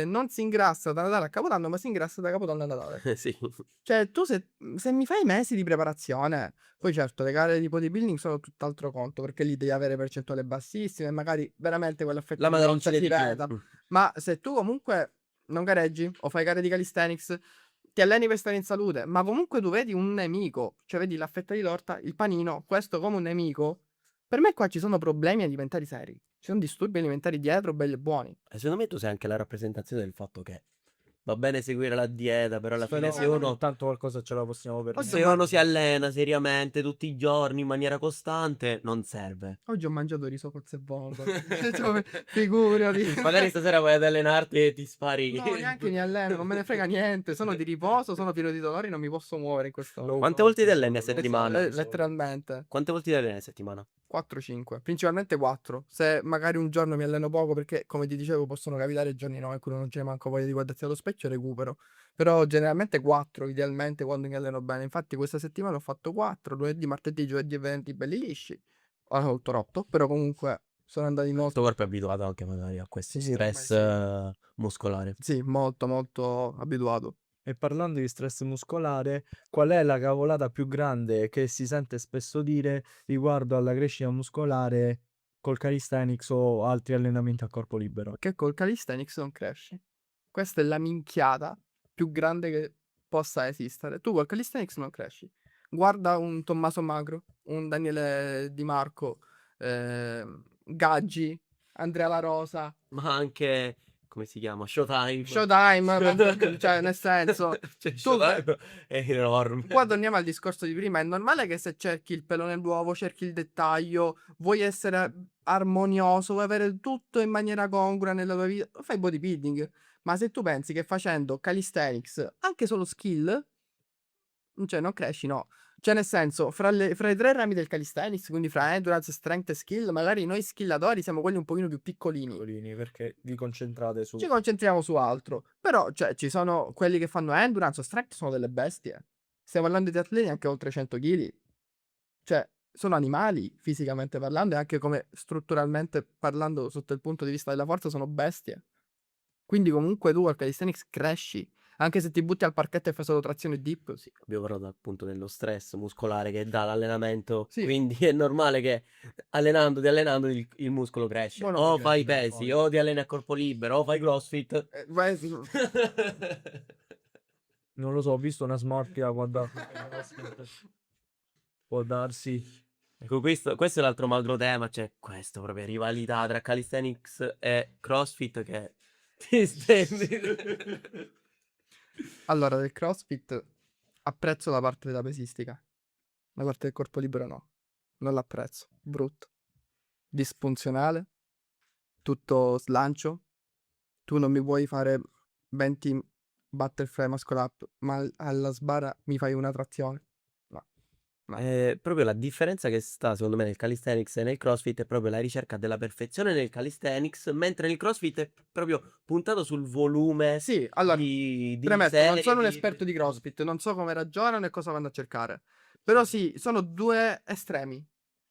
Speaker 1: non si ingrassa da Natale a Capodanno, ma si ingrassa da Capodanno a Natale.
Speaker 2: Sì.
Speaker 1: Cioè, tu se mi fai mesi di preparazione, poi certo, le gare di bodybuilding sono tutt'altro conto, perché lì devi avere percentuali bassissime, e magari veramente quell'effetto
Speaker 2: La
Speaker 1: di torta
Speaker 2: madroncina
Speaker 1: si
Speaker 2: di più.
Speaker 1: veda. Ma se tu comunque non gareggi o fai gare di calisthenics, ti alleni per stare in salute, ma comunque tu vedi un nemico, cioè vedi la fetta di torta, il panino, questo come un nemico, per me qua ci sono problemi alimentari seri. Ci sono disturbi alimentari dietro, belli e buoni.
Speaker 2: E secondo me tu sei anche la rappresentazione del fatto che va bene seguire la dieta, però alla fine
Speaker 3: Però
Speaker 2: se uno,
Speaker 3: tanto qualcosa ce la possiamo permettere.
Speaker 2: se uno si allena seriamente tutti i giorni in maniera costante, non serve.
Speaker 1: Oggi ho mangiato riso cozze e vongole. Cioè, figurati.
Speaker 2: Magari stasera vai ad allenarti e ti spari.
Speaker 1: No, neanche mi alleno, non me ne frega niente. Sono di riposo, sono pieno di dolori, non mi posso muovere in questo momento.
Speaker 2: Quante volte ti alleni a settimana?
Speaker 1: Letteralmente.
Speaker 2: Quante volte ti alleni a settimana?
Speaker 1: 4-5, principalmente 4. Se magari un giorno mi alleno poco, perché come ti dicevo possono capitare giorni in cui non c'è manco voglia di guardarsi allo specchio, recupero. Però generalmente 4, idealmente, quando mi alleno bene. Infatti questa settimana ho fatto 4, lunedì, martedì, giovedì e venerdì belli lisci. Ho tolto rotto, però comunque sono andati
Speaker 2: Il tuo
Speaker 1: molto.
Speaker 2: corpo è abituato anche magari a questo
Speaker 1: Sì,
Speaker 2: stress
Speaker 1: ormai
Speaker 2: muscolare.
Speaker 1: Sì, molto molto abituato.
Speaker 3: E parlando di stress muscolare, qual è la cavolata più grande che si sente spesso dire riguardo alla crescita muscolare col calisthenics o altri allenamenti a corpo libero?
Speaker 1: Che col calisthenics non cresci. Questa è la minchiata più grande che possa esistere. Tu col calisthenics non cresci. Guarda un Tommaso Magro, un Daniele Di Marco, Gaggi, Andrea La Rosa,
Speaker 2: Ma anche, come si chiama? Showtime.
Speaker 1: Showtime, cioè nel senso,
Speaker 2: Cioè,
Speaker 1: tu
Speaker 2: Showtime è enorme.
Speaker 1: qua torniamo al discorso di prima. È normale che se cerchi il pelo nell'uovo, cerchi il dettaglio, vuoi essere armonioso, vuoi avere tutto in maniera congrua nella tua vita, fai bodybuilding. Ma se tu pensi che facendo calisthenics, anche solo skill, cioè non cresci, no. Cioè nel senso, fra i 3 rami del calisthenics, quindi fra endurance, strength e skill, magari noi skillatori siamo quelli un pochino più piccolini.
Speaker 3: Perché vi concentrate su...
Speaker 1: Ci concentriamo su altro. Però, cioè, ci sono quelli che fanno endurance o strength, sono delle bestie. Stiamo parlando di atleti anche oltre 100 kg. Cioè, sono animali, fisicamente parlando, e anche come strutturalmente parlando, sotto il punto di vista della forza, sono bestie. Quindi comunque tu al calisthenics cresci. Anche se ti butti al parquet e fai solo trazione dip.
Speaker 2: Sì, abbiamo parlato appunto dello stress muscolare che dà l'allenamento,
Speaker 1: Sì.
Speaker 2: quindi è normale che allenandoti il muscolo cresce.
Speaker 1: Buono,
Speaker 2: O
Speaker 1: cresce,
Speaker 2: fai pesi, o ti alleni a corpo libero, o fai CrossFit.
Speaker 3: Non lo so, ho visto una smorfia quando... Può darsi.
Speaker 2: Ecco, questo è l'altro macro tema, c'è questa proprio rivalità tra calisthenics e CrossFit che ti stendi.
Speaker 1: Allora, del CrossFit apprezzo la parte della pesistica. La parte del corpo libero no. Non l'apprezzo. Brutto. Disfunzionale. Tutto slancio. Tu non mi puoi fare 20 butterfly muscle up, ma alla sbarra mi fai una trazione. No.
Speaker 2: Proprio la differenza che sta secondo me nel calisthenics e nel CrossFit è proprio la ricerca della perfezione nel calisthenics, mentre nel CrossFit è proprio puntato sul volume
Speaker 1: Sì, allora,
Speaker 2: di
Speaker 1: premetto, non
Speaker 2: serie,
Speaker 1: sono un esperto di CrossFit, non so come ragionano e cosa vanno a cercare. Però sì, sono 2 estremi.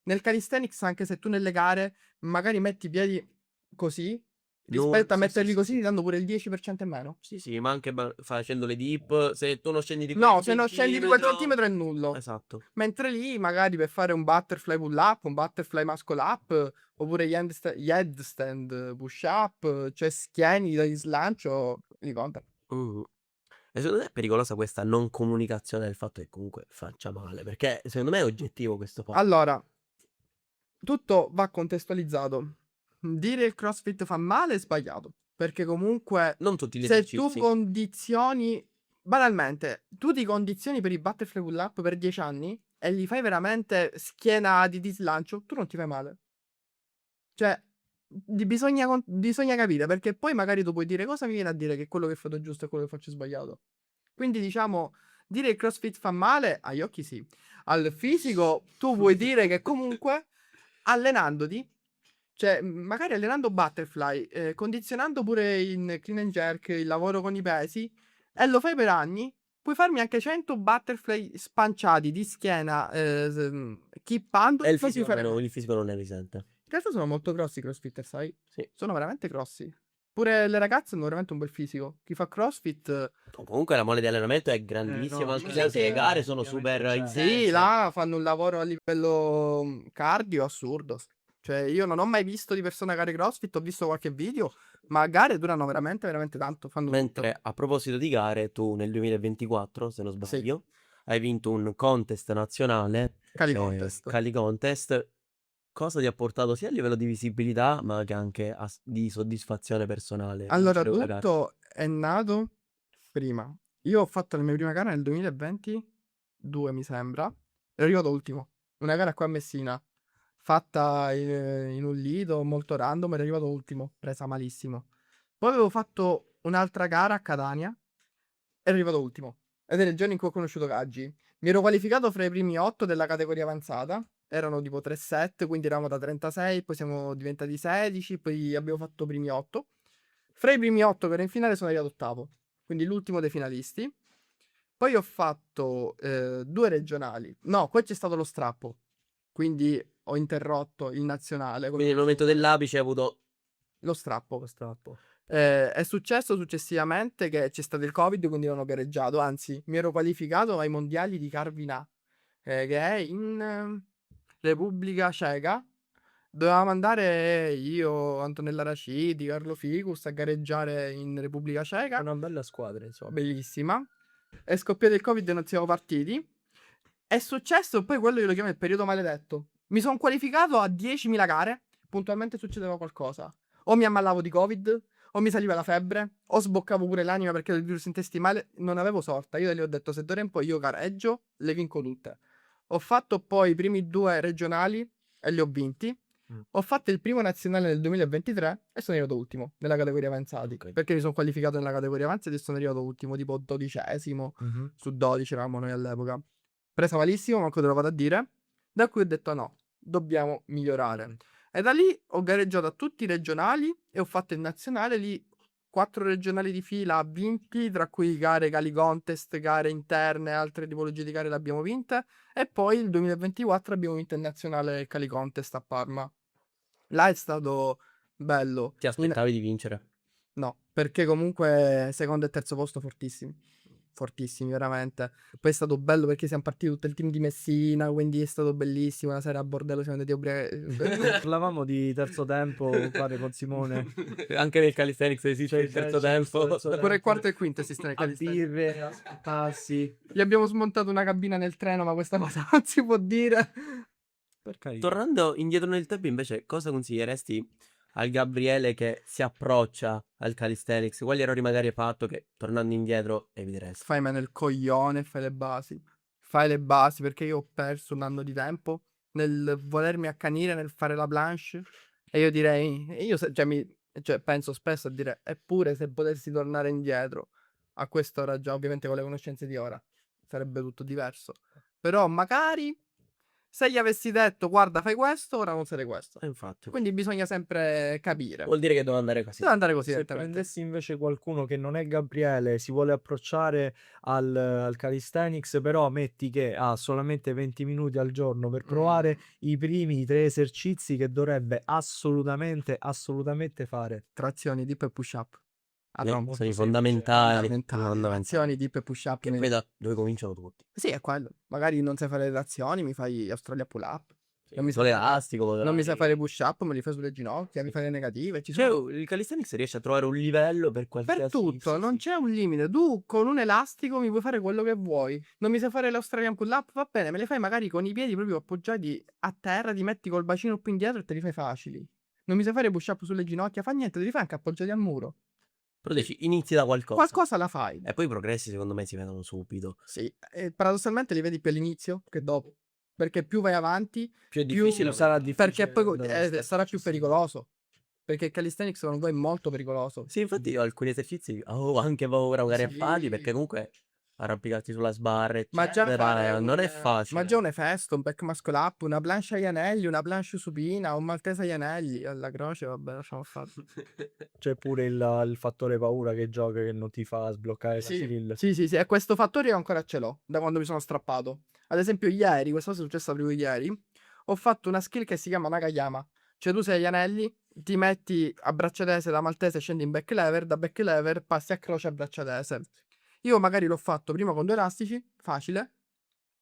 Speaker 1: Nel calisthenics, anche se tu nelle gare magari metti i piedi così, rispetto a
Speaker 2: sì,
Speaker 1: metterli
Speaker 2: sì,
Speaker 1: così,
Speaker 2: sì.
Speaker 1: ti danno pure il 10% in meno.
Speaker 2: Sì, ma anche facendo le dip, se tu non scendi di quel
Speaker 1: No, se non scendi di quel
Speaker 2: centimetro-
Speaker 1: centimetro è nullo.
Speaker 2: Esatto.
Speaker 1: Mentre lì, magari per fare un butterfly pull up, un butterfly muscle up, oppure gli headstand push up, cioè schieni di slancio, li conta.
Speaker 2: E secondo te è pericolosa questa non comunicazione del fatto che comunque faccia male? Perché secondo me è oggettivo questo fatto.
Speaker 1: Allora, tutto va contestualizzato. Dire il CrossFit fa male è sbagliato. Perché comunque
Speaker 2: Non tutti gli
Speaker 1: se tu
Speaker 2: esercizi.
Speaker 1: condizioni, banalmente, tu ti condizioni per i butterfly pull up per 10 anni e li fai veramente schiena di slancio, tu non ti fai male. Cioè, bisogna capire, perché poi magari tu puoi dire cosa mi viene a dire che quello che ho fatto giusto è quello che faccio sbagliato. Quindi diciamo, dire che il CrossFit fa male, agli occhi sì. Al fisico tu puoi dire che comunque allenandoti, cioè magari allenando butterfly, condizionando pure in clean and jerk il lavoro con i pesi, e lo fai per anni, puoi farmi anche 100 butterfly spanciati di schiena, kippando,
Speaker 2: E il
Speaker 1: non ti
Speaker 2: fisico,
Speaker 1: fare
Speaker 2: almeno,
Speaker 1: male.
Speaker 2: il fisico non ne risente.
Speaker 1: In realtà sono molto grossi i crossfitter, sai?
Speaker 2: Sì.
Speaker 1: Sono veramente grossi. Pure le ragazze hanno veramente un bel fisico. Chi fa CrossFit,
Speaker 2: Comunque la mole di allenamento è grandissima,
Speaker 3: no,
Speaker 2: anche
Speaker 1: sì,
Speaker 2: se le
Speaker 1: sì.
Speaker 2: gare sono super
Speaker 3: Ovviamente c'è.
Speaker 2: intense.
Speaker 1: sì, là fanno un lavoro a livello cardio assurdo. Cioè, io non ho mai visto di persona gare CrossFit, ho visto qualche video, ma gare durano veramente, veramente tanto. Fanno tutto.
Speaker 2: Mentre a proposito di gare, tu nel 2024, se non
Speaker 1: Sì,
Speaker 2: sbaglio, hai vinto un contest nazionale,
Speaker 1: Cali Contest.
Speaker 2: Cali Contest. Cosa ti ha portato sia a livello di visibilità, ma che anche di soddisfazione personale
Speaker 1: Allora,
Speaker 2: vincere quella gara?
Speaker 1: tutto è nato prima. Io ho fatto la mia prima gara nel 2022, mi sembra. Ero arrivato ultimo. Una gara qua a Messina, fatta in un lido molto random, ero arrivato ultimo, presa malissimo. Poi avevo fatto un'altra gara a Catania, ero arrivato ultimo. Ed era il giorno in cui ho conosciuto Gaggi. Mi ero qualificato fra i primi 8 della categoria avanzata. Erano tipo 3 set, quindi eravamo da 36, poi siamo diventati 16, poi abbiamo fatto i primi 8. Fra i primi 8 che ero in finale sono arrivato ottavo, quindi l'ultimo dei finalisti. Poi ho fatto 2 regionali. No, poi c'è stato lo strappo, quindi ho interrotto il nazionale.
Speaker 2: Quindi nel momento dell'apice hai avuto
Speaker 1: Lo strappo.
Speaker 3: Lo strappo.
Speaker 1: È successo successivamente che c'è stato il Covid, quindi non ho gareggiato, anzi mi ero qualificato ai mondiali di Karviná, che è in Repubblica Ceca. Dovevamo andare io, Antonella Raciti, Carlo Ficus a gareggiare in Repubblica
Speaker 3: È
Speaker 1: Ceca.
Speaker 3: una bella squadra, insomma.
Speaker 1: Bellissima. È scoppiato il Covid e non siamo partiti. È successo, poi quello io lo chiamo il periodo maledetto. Mi sono qualificato a 10.000 gare, puntualmente succedeva qualcosa. O mi ammalavo di Covid, o mi saliva la febbre, o sboccavo pure l'anima perché il virus intestinale, non avevo sorta. Io gli ho detto, se d'ora in poi io gareggio, le vinco tutte. Ho fatto poi i primi 2 regionali e li ho vinti. Ho fatto il primo nazionale nel 2023 e sono arrivato ultimo nella categoria avanzati.
Speaker 2: Ok.
Speaker 1: Perché mi sono qualificato nella categoria avanzati e sono arrivato ultimo, tipo 12esimo su 12 eravamo noi all'epoca. Presa malissimo, manco te lo vado a dire. Da cui ho detto no, dobbiamo migliorare. E da lì ho gareggiato a tutti i regionali e ho fatto il nazionale lì. 4 regionali di fila vinti, tra cui gare Cali Contest, gare interne, altre tipologie di gare le abbiamo vinte. E poi il 2024 abbiamo vinto il nazionale Cali Contest a Parma. Là è stato bello.
Speaker 2: ti aspettavi di vincere.
Speaker 1: No, perché comunque secondo e terzo posto fortissimi. Fortissimi, veramente. Poi è stato bello perché siamo partiti tutto il team di Messina, quindi è stato bellissimo. Una sera a bordello siamo andati a ubriacare.
Speaker 3: Parlavamo di terzo tempo, pare con Simone.
Speaker 2: Anche nel calisthenics esiste il terzo tempo.
Speaker 1: Pure il quarto e il quinto esiste nel
Speaker 3: A
Speaker 1: calisthenics.
Speaker 3: birre, a spattarsi.
Speaker 1: Gli abbiamo smontato una cabina nel treno, ma questa cosa non si può dire.
Speaker 3: Per carità.
Speaker 2: Tornando indietro nel tempo, invece, cosa consiglieresti al Gabriele che si approccia al calisthenics? Quali errori magari hai fatto che, tornando indietro, eviteresti?
Speaker 1: Fai meno il coglione e fai le basi. Fai le basi perché io ho perso un anno di tempo nel volermi accanire nel fare la planche. E io direi, cioè, penso spesso a dire, eppure se potessi tornare indietro a quest'ora già, ovviamente con le conoscenze di ora, sarebbe tutto diverso. Però magari se gli avessi detto, guarda, fai questo, ora non sarei questo.
Speaker 2: Infatti,
Speaker 1: Quindi bisogna sempre capire.
Speaker 2: vuol dire che devo andare così.
Speaker 1: Deve andare così,
Speaker 3: Se
Speaker 1: evidentemente.
Speaker 3: prendessi invece qualcuno che non è Gabriele, si vuole approcciare al calisthenics, però metti che ha solamente 20 minuti al giorno per provare i primi 3 esercizi che dovrebbe assolutamente fare.
Speaker 1: Trazioni, dip e push up. A rombo.
Speaker 2: Sono i fondamentali.
Speaker 1: Fondamentali. Trazioni, dip e push up.
Speaker 2: Che poi da dove cominciano tutti.
Speaker 1: Sì, è quello. Magari non sai fare le trazioni, mi fai Australia pull up. Non mi
Speaker 2: Solo
Speaker 1: sai
Speaker 2: elastico.
Speaker 1: Non mi sai fare push up, me li fai sulle ginocchia, mi fai le negative. Ci
Speaker 2: Cioè,
Speaker 1: sono
Speaker 2: il calisthenics riesce a trovare un livello per
Speaker 1: per
Speaker 2: qualsiasi...
Speaker 1: tutto, non c'è un limite. Tu con un elastico mi puoi fare quello che vuoi. Non mi sai fare l'Australian pull up, va bene, me le fai magari con i piedi proprio appoggiati a terra, ti metti col bacino più indietro e te li fai facili. Non mi sai fare push up sulle ginocchia, fa niente, te li fai anche appoggiati al muro.
Speaker 2: Però dici, inizi da qualcosa.
Speaker 1: Qualcosa la fai.
Speaker 2: E poi i progressi secondo me si vedono subito.
Speaker 1: Sì, e paradossalmente li vedi più all'inizio che dopo. Perché più vai avanti,
Speaker 2: Più è
Speaker 1: più
Speaker 2: difficile.
Speaker 3: sarà
Speaker 1: perché
Speaker 3: difficile
Speaker 1: poi
Speaker 3: da stare
Speaker 1: sarà più
Speaker 3: successivo.
Speaker 1: pericoloso. Perché il calisthenics secondo voi è molto pericoloso.
Speaker 2: Sì, infatti io alcuni esercizi ho anche paura magari a farli,
Speaker 1: Sì.
Speaker 2: perché comunque arrampicarti sulla sbarra,
Speaker 1: Ma già
Speaker 2: eccetera,
Speaker 1: fare
Speaker 2: non è
Speaker 1: ma
Speaker 2: facile.
Speaker 1: già un Efesto, un back muscle up, una planche agli anelli, una planche supina, un maltese agli anelli, alla croce, vabbè, lasciamo fare.
Speaker 3: C'è pure il fattore paura che gioca, che non ti fa sbloccare la
Speaker 1: Sì,
Speaker 3: skill.
Speaker 1: sì, e questo fattore io ancora ce l'ho, da quando mi sono strappato. Ad esempio ieri, questa cosa è successa proprio ieri, ho fatto una skill che si chiama Nakayama. Cioè tu sei agli anelli, ti metti a braccia tese da maltese, scendi in back lever, da back lever passi a croce a braccia tese. Io magari l'ho fatto prima con 2 elastici, facile,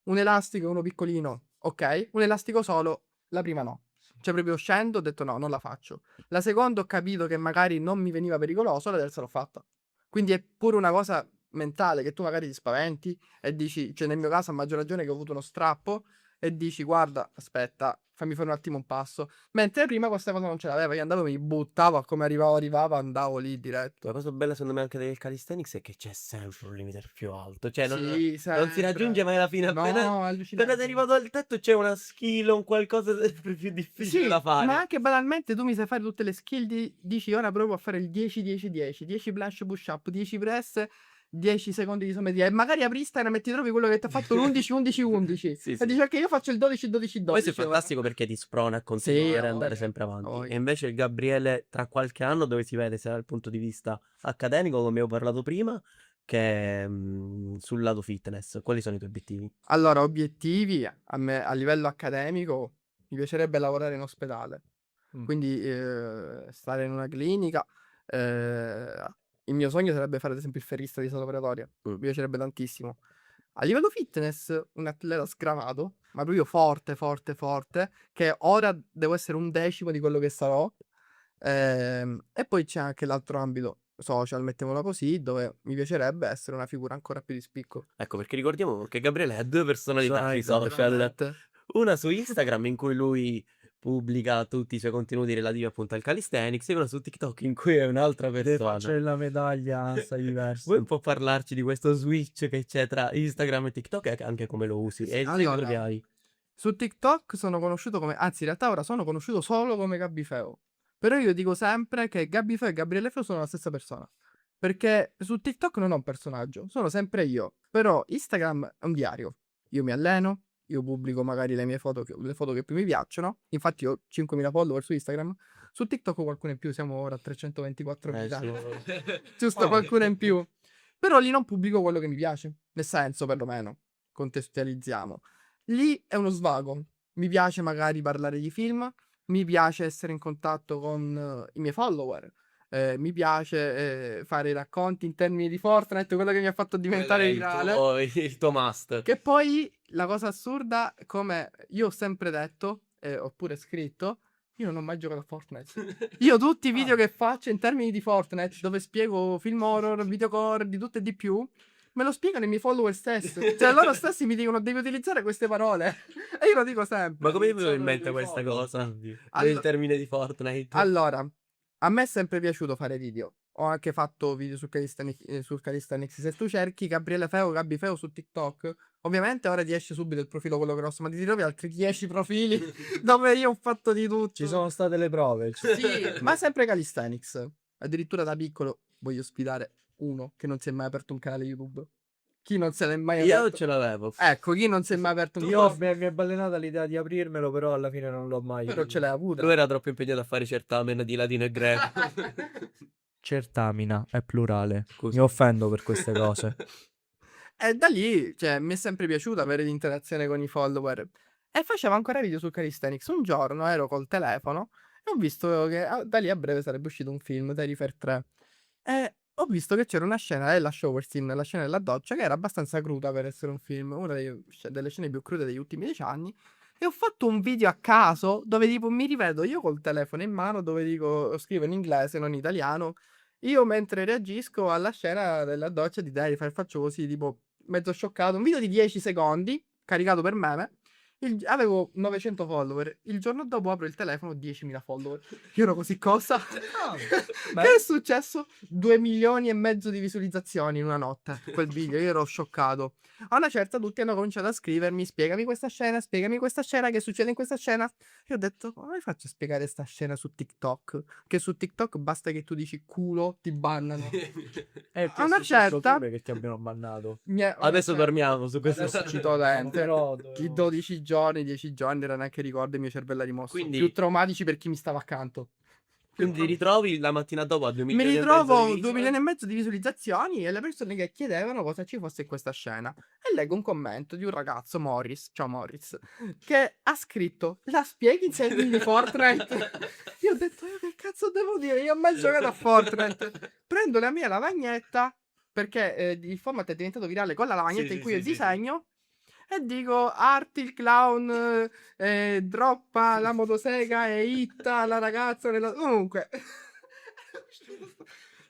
Speaker 1: un elastico e uno piccolino, ok, un elastico solo, la prima no. Cioè proprio scendo, ho detto no, non la faccio. La seconda ho capito che magari non mi veniva pericoloso, la terza l'ho fatta. Quindi è pure una cosa mentale che tu magari ti spaventi e dici, cioè nel mio caso a maggior ragione che ho avuto uno strappo e dici guarda, aspetta, fammi fare un attimo un passo. Mentre prima questa cosa non ce l'aveva, io andavo, mi buttavo, come arrivavo, andavo lì diretto.
Speaker 2: La cosa bella secondo me anche del calisthenics è che c'è sempre un limite più alto, cioè non
Speaker 1: Sì,
Speaker 2: si raggiunge mai la fine, appena
Speaker 1: No, allucinante.
Speaker 2: sei arrivato al tetto c'è una skill, un qualcosa di sempre più difficile
Speaker 1: Sì,
Speaker 2: da fare.
Speaker 1: ma anche banalmente tu mi sai fare tutte le skill dici ora provo a fare il 10-10-10, 10 planche push up, 10 press, 10 secondi di isometria e magari apri Instagram e ti trovi quello che ti ha fatto l'11-11-11
Speaker 2: Sì,
Speaker 1: e
Speaker 2: sì.
Speaker 1: dici ok io faccio il 12-12-12
Speaker 2: Questo è
Speaker 1: ora.
Speaker 2: fantastico perché ti sprona a
Speaker 1: Sì,
Speaker 2: continuare
Speaker 1: a
Speaker 2: ad andare
Speaker 1: voglia,
Speaker 2: sempre
Speaker 1: a
Speaker 2: avanti.
Speaker 1: voglia.
Speaker 2: E invece il Gabriele tra qualche anno dove si vede sia dal punto di vista accademico, come abbiamo parlato prima, che sul lato fitness. Quali sono i tuoi obiettivi?
Speaker 1: Allora, obiettivi a me a livello accademico mi piacerebbe lavorare in ospedale. Quindi stare in una clinica. Il mio sogno sarebbe fare ad esempio il ferrista di sala operatoria. Mi piacerebbe tantissimo. A livello fitness, un atleta sgravato, ma proprio forte, forte, forte, che ora devo essere un decimo di quello che sarò. E poi c'è anche l'altro ambito social, mettiamola così, dove mi piacerebbe essere una figura ancora più di spicco.
Speaker 2: Ecco, perché ricordiamo che Gabriele ha due personalità sui
Speaker 3: Personalità.
Speaker 2: social.
Speaker 1: Veramente.
Speaker 2: Una su Instagram in cui lui pubblica tutti i suoi contenuti relativi appunto al calisthenics e una su TikTok in cui è un'altra
Speaker 3: Le
Speaker 2: persona.
Speaker 3: facce della medaglia stai diverse.
Speaker 2: Vuoi un po' parlarci di questo switch che c'è tra Instagram e TikTok e anche come lo usi? E il seguito che
Speaker 1: Allora,
Speaker 2: hai?
Speaker 1: su TikTok sono conosciuto come, anzi in realtà ora sono conosciuto solo come Gabby Feo. Però io dico sempre che Gabby Feo e Gabriele Feo sono la stessa persona. Perché su TikTok non ho un personaggio, sono sempre io. Però Instagram è un diario. Io mi alleno, io pubblico magari le mie foto, le foto che più mi piacciono. Infatti ho 5.000 follower su Instagram. Su TikTok ho qualcuno in più, siamo ora a 324.000. Giusto, qualcuno in più. Però lì non pubblico quello che mi piace. Nel senso, perlomeno, contestualizziamo. Lì è uno svago. Mi piace magari parlare di film, mi piace essere in contatto con i miei follower, mi piace fare i racconti in termini di Fortnite, quello che mi ha fatto diventare virale.
Speaker 2: Il tuo must.
Speaker 1: Che poi la cosa assurda, come io ho sempre detto, oppure scritto, io non ho mai giocato a Fortnite. Io tutti i video che faccio in termini di Fortnite, dove spiego film horror, videocore, di tutto e di più, me lo spiegano i miei follower stessi. Cioè loro stessi mi dicono devi utilizzare queste parole. E io lo dico sempre.
Speaker 2: Ma come ti è venuto in mente questa cosa? Il termine di Fortnite?
Speaker 1: Allora, a me è sempre piaciuto fare video. Ho anche fatto video sul Calisthenics. Se tu cerchi Gabriele Feo, Gabby Feo su TikTok, ovviamente ora ti esce subito il profilo quello grosso, ma ti trovi altri 10 profili dove io ho fatto di tutto.
Speaker 3: Ci sono state le prove.
Speaker 1: Sì, ma sempre Calisthenics. Addirittura da piccolo voglio sfidare uno che non si è mai aperto un canale YouTube. Chi non se l'è mai
Speaker 2: Io
Speaker 1: aperto?
Speaker 2: ce l'avevo.
Speaker 1: Ecco, chi non si è mai aperto un
Speaker 3: Io
Speaker 1: canale?
Speaker 3: mi è balenata l'idea di aprirmelo, però alla fine non l'ho mai.
Speaker 1: Però ce l'hai avuta.
Speaker 2: Lui era troppo impegnato a fare certamen di latino e greco.
Speaker 3: Certamina, è plurale.
Speaker 2: Scusa.
Speaker 3: Mi offendo per queste cose.
Speaker 1: E da lì, cioè, mi è sempre piaciuto avere l'interazione con i follower. E facevo ancora video su Calisthenics. Un giorno ero col telefono e ho visto che da lì a breve sarebbe uscito un film, Terrifier 3. E ho visto che c'era una scena della Showerstein, la scena della doccia, che era abbastanza cruda per essere un film, una delle scene più crude degli ultimi 10 anni. E ho fatto un video a caso dove tipo mi rivedo io col telefono in mano, dove dico, scrivo in inglese, non in italiano. Io mentre reagisco alla scena della doccia di Terrifier faccio così, tipo mezzo scioccato, un video di 10 secondi, caricato per meme, Avevo 900 follower. Il giorno dopo apro il telefono, 10.000 follower. Io ero così, cosa? Che è successo? 2 milioni e mezzo di visualizzazioni in una notte. Quel video, io ero scioccato. A una certa tutti hanno cominciato a scrivermi: spiegami questa scena, che succede in questa scena. Io ho detto: come faccio a spiegare sta scena su TikTok? Che su TikTok basta che tu dici culo, ti bannano. A una certa
Speaker 3: che ti abbiano bannato.
Speaker 2: Adesso dormiamo su questo.
Speaker 3: Adesso
Speaker 1: ci dolente.
Speaker 3: però
Speaker 1: I 12 giorni, 10 giorni era neanche ricordo, il mio cervello è rimosso.
Speaker 2: Quindi-
Speaker 1: Più traumatici per chi mi stava accanto.
Speaker 2: Quindi ritrovi la mattina dopo a 2
Speaker 1: Mi
Speaker 2: milioni e mezzo
Speaker 1: ritrovo
Speaker 2: di
Speaker 1: 2 milioni e mezzo di visualizzazioni e le persone che chiedevano cosa ci fosse in questa scena. E leggo un commento di un ragazzo, Morris, ciao Morris, che ha scritto: la spieghi in termini di Fortnite? Io ho detto: io che cazzo devo dire? Io ho mai giocato a Fortnite. Prendo la mia lavagnetta, perché il format è diventato virale con la lavagnetta
Speaker 2: Sì,
Speaker 1: in
Speaker 2: sì,
Speaker 1: cui
Speaker 2: sì,
Speaker 1: io
Speaker 2: sì,
Speaker 1: disegno. E dico: Arti il clown, droppa la motosega e hitta la ragazza comunque.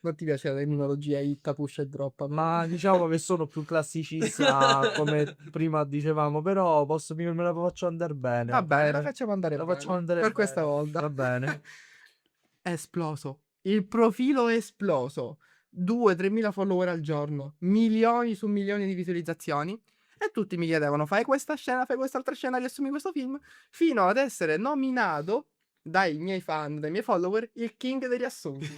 Speaker 1: Non ti piace la terminologia hitta, push e droppa?
Speaker 3: Ma diciamo che sono più classicista come prima dicevamo, però me la faccio andare bene.
Speaker 1: Va bene, la facciamo andare
Speaker 3: La
Speaker 1: bene.
Speaker 3: facciamo andare
Speaker 1: Per
Speaker 3: bene.
Speaker 1: questa volta.
Speaker 3: Va bene.
Speaker 1: È esploso. Il profilo è esploso. 2-3 mila follower al giorno. Milioni su milioni di visualizzazioni. E tutti mi chiedevano: fai questa scena, fai quest'altra scena, riassumi questo film. Fino ad essere nominato dai miei fan, dai miei follower, il king dei riassunti.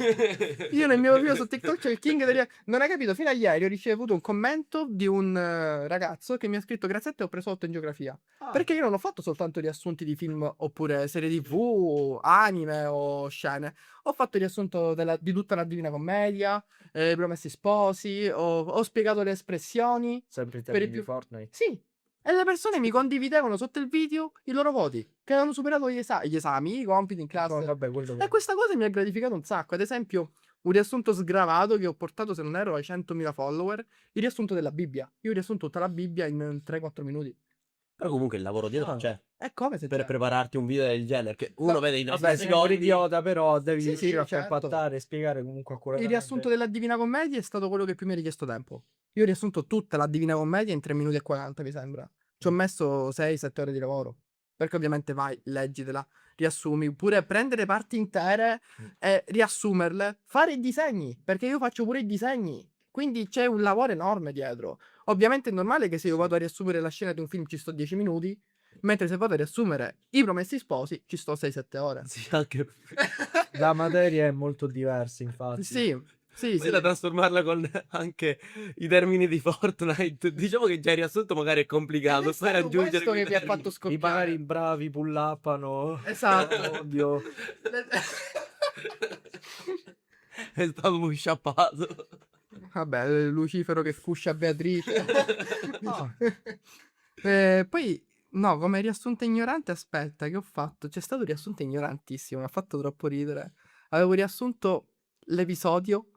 Speaker 1: Io nel mio video su TikTok c'è il king dei riassunti. Non hai capito? Fino a ieri ho ricevuto un commento di un ragazzo che mi ha scritto: grazie a te ho preso 8 in geografia. Perché io non ho fatto soltanto riassunti di film oppure serie TV, anime o scene. Ho fatto il riassunto di tutta la Divina Commedia, Promessi Sposi, ho spiegato le espressioni.
Speaker 3: Sempre in
Speaker 1: Per i
Speaker 3: termini di
Speaker 1: più-
Speaker 3: Fortnite.
Speaker 1: Sì. E le persone mi condividevano sotto il video i loro voti, che avevano superato gli esami, i compiti in classe.
Speaker 3: No, vabbè, quello
Speaker 1: E questa cosa mi ha gratificato un sacco. Ad esempio, un riassunto sgravato che ho portato, se non ero, ai 100.000 follower, il riassunto della Bibbia. Io ho riassunto tutta la Bibbia in 3-4 minuti.
Speaker 2: Però comunque il lavoro dietro
Speaker 3: Ah.
Speaker 2: c'è.
Speaker 1: È come se
Speaker 2: Per
Speaker 1: c'è.
Speaker 2: prepararti un video del genere. Che uno
Speaker 1: No,
Speaker 2: vede i nostri
Speaker 3: Vabbè, sei un
Speaker 2: secondi.
Speaker 3: idiota, però devi
Speaker 1: Sì,
Speaker 3: riuscire a
Speaker 1: certo.
Speaker 3: compattare e spiegare comunque
Speaker 1: Il
Speaker 3: accuratamente.
Speaker 1: riassunto della Divina Commedia è stato quello che più mi ha richiesto tempo. Io ho riassunto tutta la Divina Commedia in 3 minuti e 40, mi sembra. Ci ho messo 6-7 ore di lavoro. Perché ovviamente vai, leggitela, riassumi, oppure prendere parti intere e riassumerle, fare i disegni, perché io faccio pure i disegni. Quindi c'è un lavoro enorme dietro. Ovviamente è normale che se io vado a riassumere la scena di un film ci sto 10 minuti, mentre se vado a riassumere I Promessi Sposi ci sto 6-7 ore.
Speaker 2: Sì, anche.
Speaker 3: La materia è molto diversa, infatti.
Speaker 1: Sì, sì,
Speaker 2: Poi
Speaker 1: sì.
Speaker 2: da trasformarla con anche i termini di Fortnite. Diciamo che già il riassunto magari è complicato.
Speaker 1: Ed è
Speaker 2: Poi
Speaker 1: stato
Speaker 2: raggiungere
Speaker 1: questo
Speaker 2: quei
Speaker 1: che mi ha
Speaker 2: termini.
Speaker 1: fatto
Speaker 3: I
Speaker 1: scoppiare.
Speaker 3: magari bravi pull-uppano.
Speaker 1: Esatto.
Speaker 3: Oddio.
Speaker 2: È stato sciappato.
Speaker 1: Vabbè, Lucifero che fuscia Beatrice.
Speaker 3: Ah.
Speaker 1: Poi, no, come riassunto ignorante, aspetta, che ho fatto? C'è stato un riassunto ignorantissimo, mi ha fatto troppo ridere. Avevo riassunto l'episodio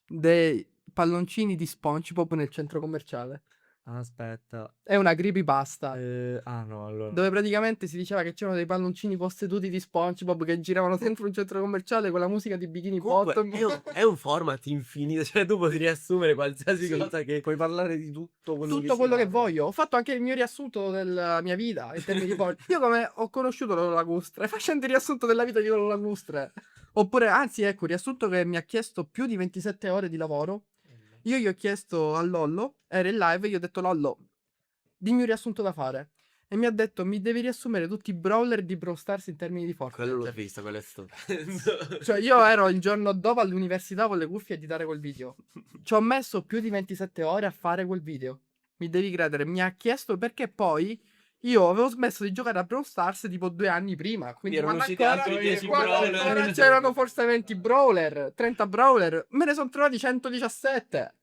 Speaker 1: dei palloncini di SpongeBob nel centro commerciale.
Speaker 3: Aspetta.
Speaker 1: È una creepypasta.
Speaker 3: No, allora.
Speaker 1: Dove praticamente si diceva che c'erano dei palloncini posseduti di SpongeBob che giravano dentro un centro commerciale con la musica di Bikini
Speaker 2: Comunque,
Speaker 1: Bottom.
Speaker 2: è un format infinito. Cioè, tu puoi riassumere qualsiasi
Speaker 1: Sì.
Speaker 2: cosa che.
Speaker 3: Puoi parlare di tutto quello
Speaker 1: Tutto
Speaker 3: che
Speaker 1: quello
Speaker 3: si
Speaker 1: che voglio. Ho fatto anche il mio riassunto della mia vita in termini di poi. Io come ho conosciuto Lolo Lacustre, facendo il riassunto della vita di Lolo Lacustre. Oppure, anzi, ecco, il riassunto che mi ha chiesto più di 27 ore di lavoro. Io gli ho chiesto a Lollo, era in live, e gli ho detto: Lollo, dimmi un riassunto da fare. E mi ha detto: mi devi riassumere tutti i brawler di Brawl Stars in termini di Fortnite.
Speaker 2: Quello l'ho visto, quello è stupendo.
Speaker 1: Cioè, io ero il giorno dopo all'università con le cuffie a editare quel video. Ci ho messo più di 27 ore a fare quel video. Mi devi credere, mi ha chiesto perché poi io avevo smesso di giocare a Brawl Stars tipo 2 anni prima. Quindi
Speaker 2: Erano
Speaker 1: quando
Speaker 2: usciti
Speaker 1: ancora,
Speaker 2: altri 10
Speaker 1: quando
Speaker 2: brawler.
Speaker 1: ancora c'erano forse 20 brawler, 30 brawler, me ne sono trovati 117.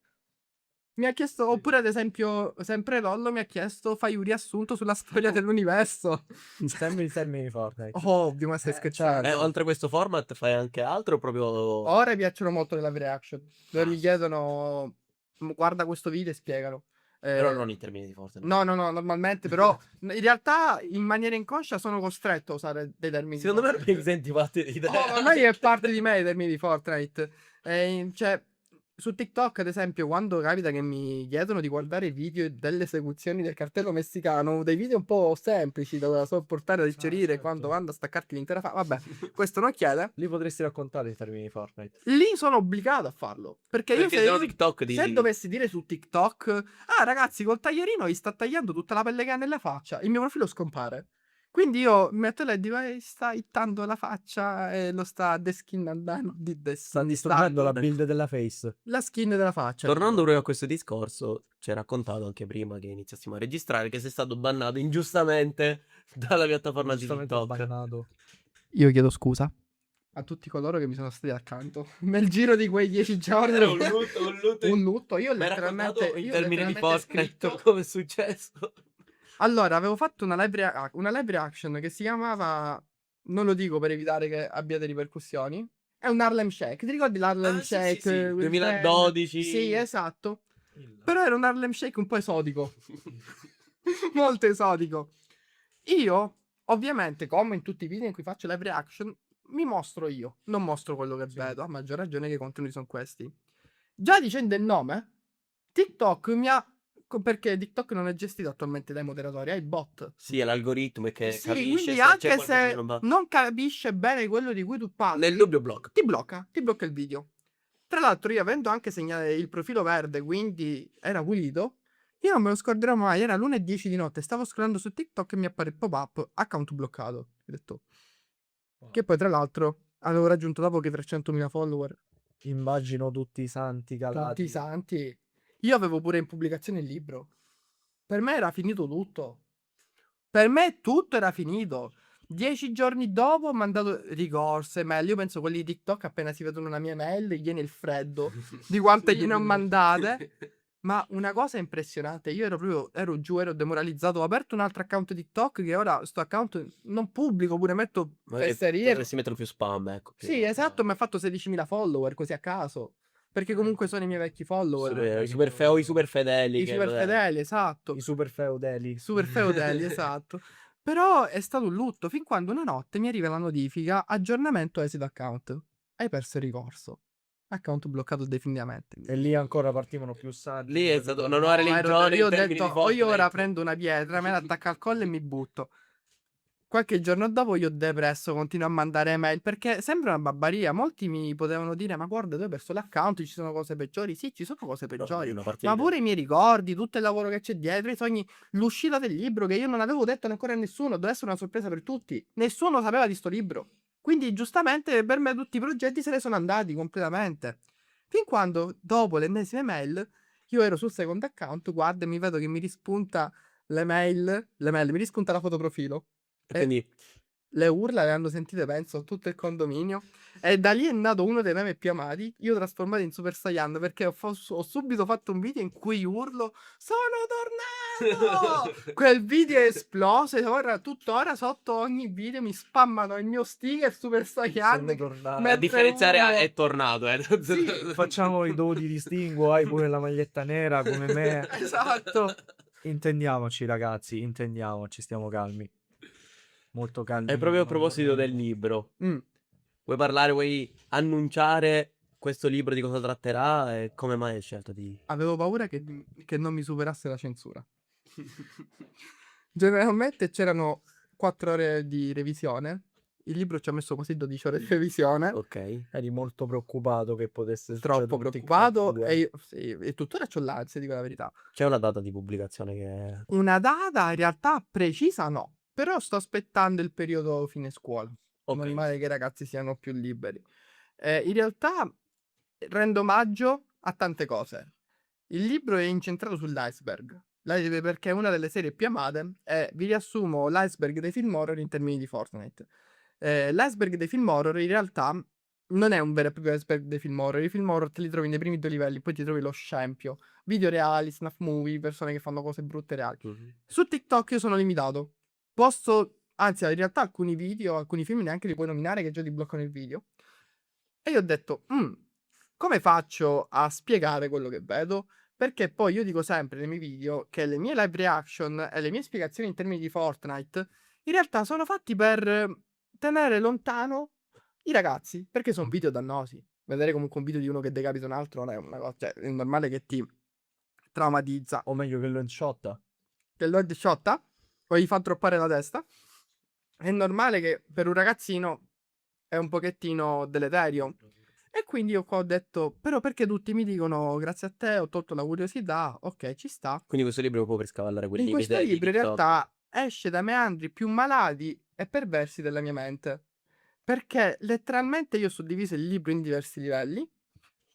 Speaker 1: Mi ha chiesto, oppure ad esempio, sempre Lollo mi ha chiesto: fai un riassunto sulla storia dell'universo.
Speaker 3: Sempre in termini di Fortnite.
Speaker 1: Oh, ovvio, ma stai scherzando.
Speaker 2: Oltre a questo format fai anche altro proprio.
Speaker 1: Ora piacciono molto le live reaction. Dove
Speaker 2: Ah.
Speaker 1: gli chiedono: guarda questo video e spiegano.
Speaker 2: Però non in termini di Fortnite.
Speaker 1: No, normalmente, però in realtà in maniera inconscia sono costretto a usare dei termini.
Speaker 2: Secondo me non mi senti parte di
Speaker 1: ormai è parte di me i termini di Fortnite. Cioè, su TikTok, ad esempio, quando capita che mi chiedono di guardare video delle esecuzioni del cartello messicano, dei video un po' semplici da sopportare, da digerire,
Speaker 3: certo.
Speaker 1: quando vanno a staccarti l'intera vabbè, questo non chiede.
Speaker 3: Li potresti raccontare in termini di Fortnite.
Speaker 1: Lì sono obbligato a farlo. Perché io
Speaker 2: Perché se no TikTok
Speaker 1: se dovessi dire su TikTok, ah ragazzi, col taglierino gli sta tagliando tutta la pelle che ha nella faccia, il mio profilo scompare. Quindi io mi metto là e dico, sta ittando la faccia e lo sta deskinnando
Speaker 3: Sta distruggendo la build della face.
Speaker 1: la skin della faccia.
Speaker 2: Tornando
Speaker 1: tipo.
Speaker 2: proprio a questo discorso, ci hai raccontato anche prima che iniziassimo a registrare che sei stato bannato ingiustamente dalla piattaforma di
Speaker 3: Giustamente
Speaker 2: TikTok.
Speaker 3: bannato.
Speaker 1: Io chiedo scusa a tutti coloro che mi sono stati accanto nel giro di quei 10 giorni.
Speaker 2: Era un lutto.
Speaker 1: Un lutto. Io
Speaker 2: Mi hai
Speaker 1: letteralmente,
Speaker 2: raccontato in termini di
Speaker 1: letteralmente
Speaker 2: Fortnite
Speaker 1: scritto.
Speaker 2: come è successo.
Speaker 1: Allora, avevo fatto una live reaction che si chiamava, non lo dico per evitare che abbia delle ripercussioni, è un Harlem Shake. Ti ricordi l'Harlem
Speaker 2: Ah, sì,
Speaker 1: Shake?
Speaker 2: sì, sì,
Speaker 1: Will
Speaker 2: 2012.
Speaker 1: Smith? Sì, esatto. Però era un Harlem Shake un po' esotico. Molto esotico. Io, ovviamente, come in tutti i video in cui faccio live reaction, mi mostro io, non mostro quello che vedo, a maggior ragione che i contenuti sono questi. Già dicendo il nome, TikTok mi ha... perché TikTok non è gestito attualmente dai moderatori, ha i bot.
Speaker 2: Sì, è l'algoritmo che
Speaker 1: Sì,
Speaker 2: capisce
Speaker 1: quindi
Speaker 2: se c'è
Speaker 1: anche
Speaker 2: qualcosa che
Speaker 1: se
Speaker 2: non va.
Speaker 1: non capisce bene quello di cui tu parli,
Speaker 2: Nel dubbio blocca.
Speaker 1: ti blocca il video. Tra l'altro io avendo anche segnalato il profilo verde, quindi era pulito, io non me lo scorderò mai, era l'1:10 di notte, stavo scrollando su TikTok e mi appare il pop-up, account bloccato. Ho detto, che poi tra l'altro avevo raggiunto dopo che 300.000 follower.
Speaker 3: Immagino tutti i santi
Speaker 1: Tutti
Speaker 3: calati.
Speaker 1: i santi. Io avevo pure in pubblicazione il libro. Per me era finito tutto. Per me tutto era finito. 10 giorni dopo ho mandato ricorso, email. Io penso quelli di TikTok appena si vedono una mia email gli viene il freddo di quante gliene ho mandate. Ma una cosa impressionante, io ero giù, ero demoralizzato. Ho aperto un altro account TikTok che ora sto account non pubblico, pure metto fesserie.
Speaker 2: Potresti mettere più spam, ecco.
Speaker 1: Sì, esatto, mi ha fatto 16.000 follower così a caso. Perché comunque sono i miei vecchi follower.
Speaker 2: I super fedeli.
Speaker 1: I super fedeli, esatto.
Speaker 3: I super feudeli.
Speaker 1: Super feudeli, esatto. Però è stato un lutto fin quando una notte mi arriva la notifica aggiornamento esito account. Hai perso il ricorso. Account bloccato definitivamente.
Speaker 3: E lì ancora partivano più santi.
Speaker 2: Lì è stato un onore religione
Speaker 1: Io ho
Speaker 2: in termini
Speaker 1: detto,
Speaker 2: di
Speaker 1: o io ora
Speaker 2: Fortnite.
Speaker 1: prendo una pietra, me la attacco al collo e mi butto. Qualche giorno dopo io depresso continuo a mandare email perché sembra una babbaria. Molti mi potevano dire, ma guarda, tu hai perso l'account, ci sono cose peggiori. Sì, ci sono cose peggiori. Ma pure i miei ricordi, tutto il lavoro che c'è dietro, i sogni, l'uscita del libro che io non avevo detto ancora a nessuno, doveva essere una sorpresa per tutti. Nessuno sapeva di sto libro. Quindi giustamente per me tutti i progetti se ne sono andati completamente. Fin quando, dopo l'ennesima email, io ero sul secondo account, guarda e mi vedo che mi rispunta l'email, mi rispunta la foto profilo.
Speaker 2: Quindi
Speaker 1: Le urla le hanno sentite, penso, tutto il condominio. E da lì è nato uno dei meme più amati. Io trasformato in Super Saiyan perché ho subito fatto un video in cui urlo: sono tornato! Quel video è esploso e ora, tuttora, sotto ogni video mi spammano il mio sticker Super Saiyan.
Speaker 3: Sono tornato.
Speaker 1: mentre
Speaker 2: a differenziare
Speaker 1: urlo.
Speaker 2: è tornato,
Speaker 1: Sì.
Speaker 3: Facciamo i doni distinguo, hai pure la maglietta nera come me.
Speaker 1: Esatto.
Speaker 3: Intendiamoci ragazzi, stiamo calmi. Molto calmi.
Speaker 2: E proprio a proposito del libro, vuoi parlare, vuoi annunciare questo libro di cosa tratterà e come mai hai scelto di...
Speaker 1: Avevo paura che non mi superasse la censura. Generalmente c'erano 4 ore di revisione. Il libro ci ha messo quasi 12 ore di revisione.
Speaker 2: Ok.
Speaker 3: Eri molto preoccupato che potesse
Speaker 1: Troppo
Speaker 3: succedere un
Speaker 1: preoccupato.
Speaker 3: TikTok 2.
Speaker 1: E, sì, e tuttora c'ho l'ansia, dico la verità.
Speaker 2: C'è una data di pubblicazione che...
Speaker 1: Una data in realtà precisa no. Però sto aspettando il periodo fine scuola. In modo male che i ragazzi siano più liberi. In realtà rendo omaggio a tante cose. Il libro è incentrato sull'iceberg. Perché è una delle serie più amate e vi riassumo l'iceberg dei film horror in termini di Fortnite. L'iceberg dei film horror in realtà non è un vero e proprio iceberg dei film horror. I film horror te li trovi nei primi 2 livelli, poi ti trovi lo scempio. Video reali, snuff movie, persone che fanno cose brutte reali. Su TikTok io sono limitato. Posso, anzi, in realtà alcuni video, alcuni film neanche li puoi nominare che già ti bloccano il video. E io ho detto, come faccio a spiegare quello che vedo? Perché poi io dico sempre nei miei video che le mie live reaction e le mie spiegazioni in termini di Fortnite in realtà sono fatti per tenere lontano i ragazzi, perché sono video dannosi. vedere comunque un video di uno che decapita un altro non è una cosa, cioè è normale che ti traumatizza.
Speaker 3: O meglio che lo insciotta.
Speaker 1: Che lo headshotta o gli fa droppare la testa. È normale che per un ragazzino è un pochettino deleterio. E quindi io qua ho detto, però perché tutti mi dicono grazie a te ho tolto la curiosità, ok, ci sta.
Speaker 2: Quindi questo libro è un po' per scavallare quel
Speaker 1: In
Speaker 2: limite
Speaker 1: questo
Speaker 2: di
Speaker 1: libro in
Speaker 2: TikTok.
Speaker 1: realtà esce dai meandri più malati e perversi della mia mente. Perché letteralmente io ho suddiviso il libro in diversi livelli.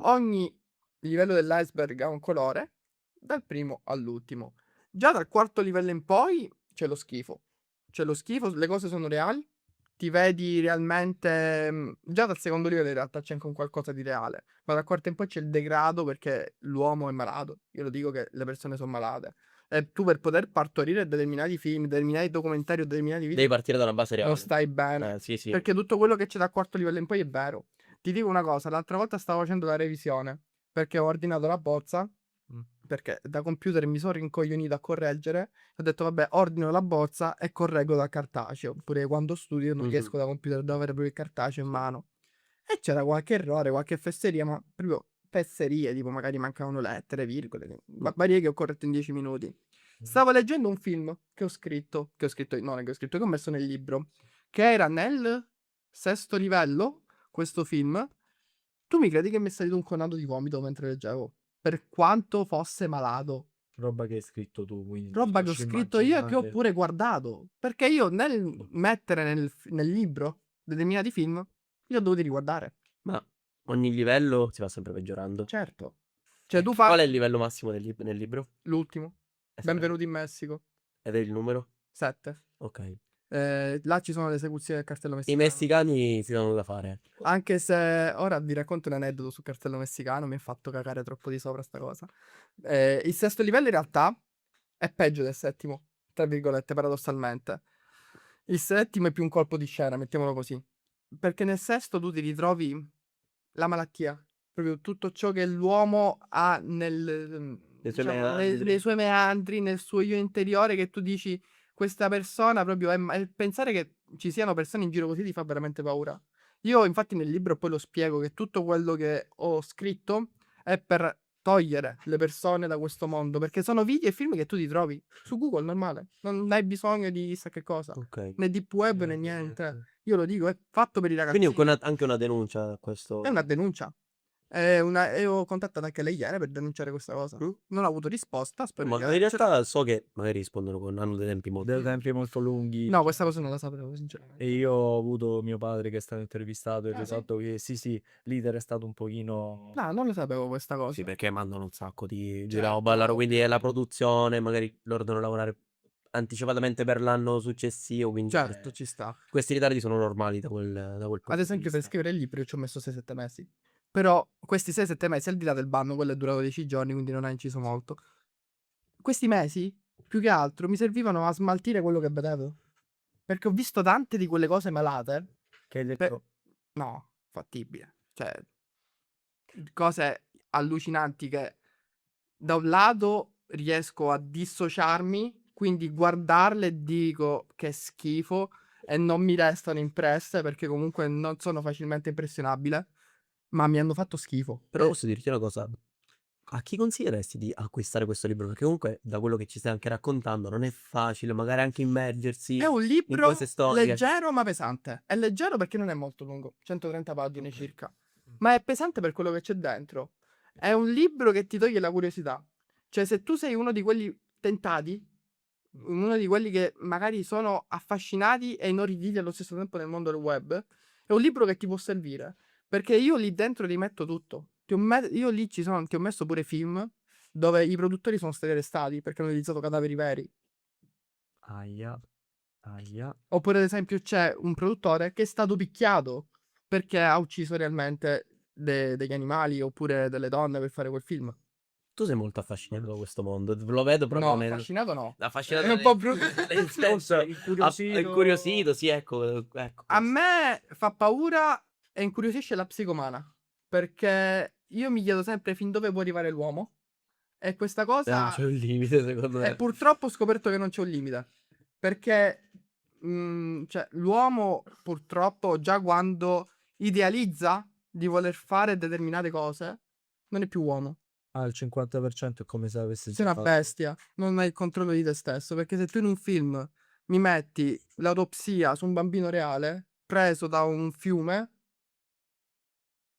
Speaker 1: Ogni livello dell'iceberg ha un colore, dal primo all'ultimo. Già dal quarto livello in poi c'è lo schifo. C'è lo schifo, le cose sono reali. Ti vedi realmente. Già dal secondo livello in realtà c'è anche un qualcosa di reale. Ma dal quarto in poi c'è il degrado perché l'uomo è malato. Io lo dico che le persone sono malate. E tu per poter partorire determinati film, determinati documentari o determinati video
Speaker 2: Devi partire da una base reale.
Speaker 1: non stai bene.
Speaker 2: Sì, sì.
Speaker 1: Perché tutto quello che c'è dal quarto livello in poi è vero. Ti dico una cosa, l'altra volta stavo facendo la revisione perché ho ordinato la bozza. Perché da computer mi sono rincoglionito a correggere. Ho detto, vabbè, ordino la bozza e correggo da cartaceo. Pure quando studio non riesco da computer, devo avere proprio il cartaceo in mano. E c'era qualche errore, qualche fesseria, ma proprio fesserie, tipo magari mancavano lettere, virgole, varie che ho corretto in 10 minuti. Stavo leggendo un film che ho scritto, no, che ho scritto, che ho messo nel libro, che era nel sesto livello, questo film. Tu mi credi che mi è salito un conato di vomito mentre leggevo? Per quanto fosse malato.
Speaker 3: Roba che hai scritto tu, quindi ti
Speaker 1: Roba che ho
Speaker 3: lascio
Speaker 1: scritto io e che ho
Speaker 3: immaginare.
Speaker 1: pure guardato. Perché io nel mettere nel libro determinati film, li ho dovuti riguardare.
Speaker 2: Ma ogni livello si va sempre peggiorando.
Speaker 1: Certo. Cioè tu
Speaker 2: Qual
Speaker 1: fai
Speaker 2: è il livello massimo nel libro?
Speaker 1: l'ultimo. Benvenuti in Messico.
Speaker 2: Ed è il numero?
Speaker 1: 7.
Speaker 2: Ok.
Speaker 1: Là ci sono le esecuzioni del cartello
Speaker 2: I
Speaker 1: messicano.
Speaker 2: messicani si danno da fare.
Speaker 1: Anche se ora vi racconto un aneddoto sul cartello messicano, mi ha fatto cagare troppo di sopra sta cosa. Il sesto livello in realtà è peggio del settimo, tra virgolette, paradossalmente. Il settimo è più un colpo di scena, mettiamolo così. Perché nel sesto tu ti ritrovi la malattia, proprio tutto ciò che l'uomo ha nei suoi meandri, nel suo io interiore, che tu dici questa persona proprio è pensare che ci siano persone in giro così ti fa veramente paura. Io infatti nel libro poi lo spiego che tutto quello che ho scritto è per togliere le persone da questo mondo, perché sono video e film che tu ti trovi su Google normale, non hai bisogno di chissà che cosa,
Speaker 2: Ok.
Speaker 1: né deep web né niente. Io lo dico, è fatto per i ragazzini.
Speaker 2: Quindi anche una denuncia a questo.
Speaker 1: È una denuncia. E ho contattato anche le Iene per denunciare questa cosa. Non ho avuto risposta. Spero
Speaker 2: Ma
Speaker 1: di
Speaker 2: in
Speaker 1: aver-
Speaker 2: realtà so che magari rispondono hanno dei tempi molto.
Speaker 3: Dei tempi molto lunghi.
Speaker 1: No, questa cosa non la sapevo, sinceramente.
Speaker 3: E io ho avuto mio padre che è stato intervistato e
Speaker 1: Ah,
Speaker 3: ho fatto che sì, l'iter è stato un pochino.
Speaker 1: No, non lo sapevo questa cosa.
Speaker 2: Sì, perché mandano un sacco di
Speaker 1: Certo.
Speaker 2: roba, loro, quindi è la produzione, magari loro devono lavorare anticipatamente per l'anno successivo, quindi
Speaker 1: Certo, ci sta.
Speaker 2: questi ritardi sono normali da quel punto
Speaker 1: Ad
Speaker 2: di
Speaker 1: esempio, per
Speaker 2: vista.
Speaker 1: scrivere il libro io ci ho messo 6-7 mesi. Però questi 6-7 mesi, al di là del banno, quello è durato 10 giorni, quindi non ha inciso molto. Questi mesi, più che altro, mi servivano a smaltire quello che vedevo. Perché ho visto tante di quelle cose malate.
Speaker 3: Che hai detto.
Speaker 1: No, fattibile. Cioè, cose allucinanti che da un lato riesco a dissociarmi, quindi guardarle e dico che schifo e non mi restano impresse perché comunque non sono facilmente impressionabile, ma mi hanno fatto schifo.
Speaker 2: Però posso dirti una cosa, a chi consiglieresti di acquistare questo libro? Perché comunque da quello che ci stai anche raccontando non è facile, magari anche immergersi
Speaker 1: È un
Speaker 2: in
Speaker 1: libro
Speaker 2: queste storie.
Speaker 1: leggero ma pesante. È leggero perché non è molto lungo, 130 pagine circa, ma è pesante per quello che c'è dentro. È un libro che ti toglie la curiosità. Cioè, se tu sei uno di quelli tentati, uno di quelli che magari sono affascinati e inorriditi allo stesso tempo nel mondo del web, è un libro che ti può servire. Perché io lì dentro rimetto tutto. Io lì ti ho messo pure film dove i produttori sono stati arrestati perché hanno utilizzato cadaveri veri.
Speaker 3: Aia.
Speaker 1: Oppure, ad esempio, c'è un produttore che è stato picchiato perché ha ucciso realmente degli animali oppure delle donne per fare quel film.
Speaker 2: Tu sei molto affascinato da questo mondo, lo vedo proprio
Speaker 1: No, affascinato no.
Speaker 2: affascinato
Speaker 1: È un po' brutto.
Speaker 2: nel senso,
Speaker 3: Incuriosito.
Speaker 2: incuriosito, sì, ecco.
Speaker 1: A me fa paura e incuriosisce la psicomana. Perché io mi chiedo sempre fin dove può arrivare l'uomo. E questa cosa.
Speaker 2: C'è un limite, secondo
Speaker 1: E
Speaker 2: me.
Speaker 1: purtroppo ho scoperto che non c'è un limite. Perché cioè, l'uomo purtroppo già quando idealizza di voler fare determinate cose, non è più uomo.
Speaker 3: Il 50% è come se avesse
Speaker 1: Sei una bestia, non hai il controllo di te stesso, perché se tu in un film mi metti l'autopsia su un bambino reale preso da un fiume,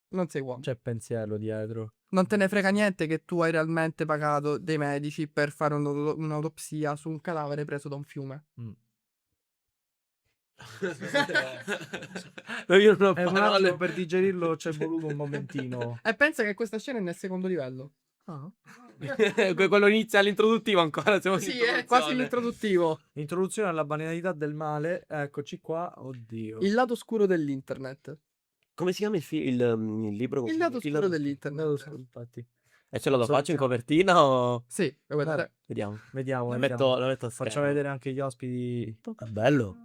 Speaker 1: non sei uomo.
Speaker 3: C'è pensiero dietro.
Speaker 1: Non te ne frega niente che tu hai realmente pagato dei medici per fare un'autopsia su un cadavere preso da un fiume.
Speaker 2: Io non ho
Speaker 3: Un
Speaker 2: parole.
Speaker 3: attimo per digerirlo c'è voluto un momentino.
Speaker 1: E pensa che questa scena è nel secondo livello.
Speaker 2: Quello inizia all'introduttivo ancora. Siamo
Speaker 1: Sì,
Speaker 2: in
Speaker 1: è quasi l'introduttivo.
Speaker 3: Introduzione alla banalità del male. Eccoci qua. Oddio.
Speaker 1: Il lato oscuro dell'internet.
Speaker 2: Come si chiama il libro?
Speaker 1: Il lato oscuro dell'internet.
Speaker 3: Infatti.
Speaker 2: E ce lo faccio in copertina o...
Speaker 1: Sì, lo vedete?
Speaker 2: Vediamo.
Speaker 3: Vediamo.
Speaker 2: Lo
Speaker 3: vediamo.
Speaker 2: metto a
Speaker 3: Facciamo
Speaker 2: schermo.
Speaker 3: vedere anche gli ospiti.
Speaker 2: È bello.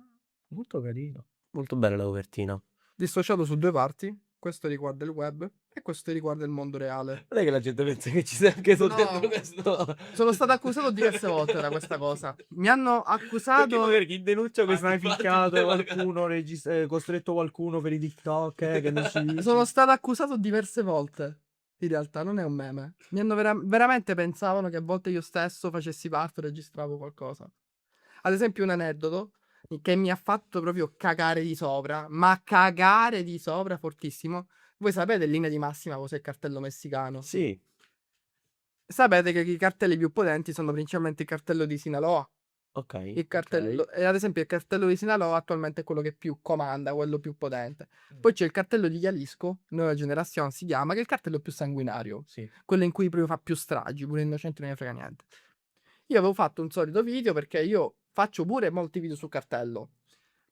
Speaker 3: Molto carino.
Speaker 2: Molto bella la copertina.
Speaker 1: Dissociato su due parti. Questo riguarda il web e questo riguarda il mondo reale.
Speaker 2: Non è che la gente pensa che ci sia anche
Speaker 1: No.
Speaker 2: dentro questo.
Speaker 1: Sono stato accusato diverse volte da questa cosa. Mi hanno
Speaker 2: Perché
Speaker 1: accusato.
Speaker 2: magari chi denuncia
Speaker 3: Hai
Speaker 2: questi
Speaker 3: mai
Speaker 2: fatti
Speaker 3: picchiato
Speaker 2: magari-
Speaker 3: qualcuno, costretto qualcuno per i TikTok che non ci...
Speaker 1: Sono stato accusato diverse volte. In realtà non è un meme. Mi hanno veramente pensavano che a volte io stesso facessi parte o registravo qualcosa. Ad esempio un aneddoto che mi ha fatto proprio cagare di sopra, ma cagare di sopra fortissimo. Voi sapete in linea di massima cos'è il cartello messicano?
Speaker 2: Sì.
Speaker 1: Sapete che i cartelli più potenti sono principalmente il cartello di Sinaloa.
Speaker 2: Ok.
Speaker 1: Il cartello, e ad esempio il cartello di Sinaloa attualmente è quello che più comanda, quello più potente. Poi c'è il cartello di Jalisco, nuova generazione si chiama, che è il cartello più sanguinario,
Speaker 3: Sì.
Speaker 1: quello in cui proprio fa più stragi, pure innocenti non ne frega niente. Io avevo fatto un solito video perché io faccio pure molti video sul cartello,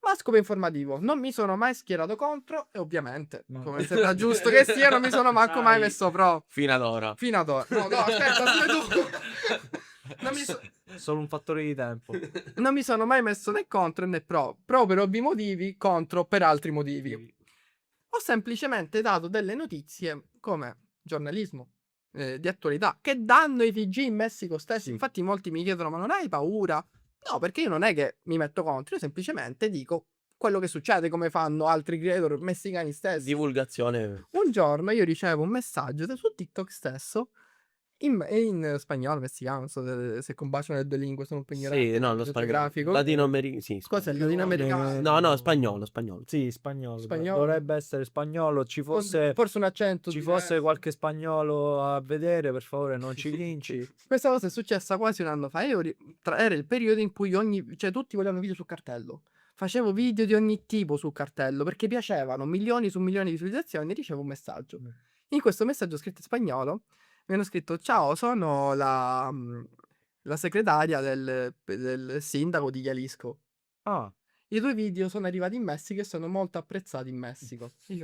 Speaker 1: ma a scopo informativo, non mi sono mai schierato contro e ovviamente,
Speaker 3: No.
Speaker 1: come sembra giusto che sia, non mi sono manco mai
Speaker 3: Sai.
Speaker 1: messo pro.
Speaker 2: Fino ad ora.
Speaker 1: Fino ad ora. No, aspetta, tu. Non mi so-
Speaker 3: Solo un fattore di tempo.
Speaker 1: non mi sono mai messo né contro né pro. Pro per ovvi motivi, contro per altri motivi. Ho semplicemente dato delle notizie come giornalismo di attualità che danno i TG in Messico stesso.
Speaker 3: Sì.
Speaker 1: Infatti molti mi chiedono: ma non hai paura? No, perché io non è che mi metto contro, io semplicemente dico quello che succede, come fanno altri creator messicani stessi.
Speaker 2: Divulgazione.
Speaker 1: Un giorno io ricevo un messaggio su TikTok stesso in spagnolo, messicano, non so se combaciano le due lingue, sono un po' ignorante.
Speaker 2: Sì, no, lo
Speaker 1: grafico.
Speaker 2: latinoamericano. Sì,
Speaker 1: Cosa è il latinoamericano?
Speaker 2: no, spagnolo.
Speaker 3: Sì, spagnolo.
Speaker 1: Spagnolo.
Speaker 3: Dovrebbe essere spagnolo. Ci fosse,
Speaker 1: Forse un accento.
Speaker 3: ci
Speaker 1: diverso.
Speaker 3: fosse qualche spagnolo a vedere, per favore, non ci linci.
Speaker 1: Questa cosa è successa quasi un anno fa. Era il periodo in cui cioè tutti volevano video sul cartello. Facevo video di ogni tipo sul cartello perché piacevano, milioni su milioni di visualizzazioni, e ricevo un messaggio. In questo messaggio scritto in spagnolo mi hanno scritto: ciao, sono la segretaria del sindaco di Jalisco.
Speaker 3: Ah,
Speaker 1: I tuoi video sono arrivati in Messico e sono molto apprezzati in Messico. E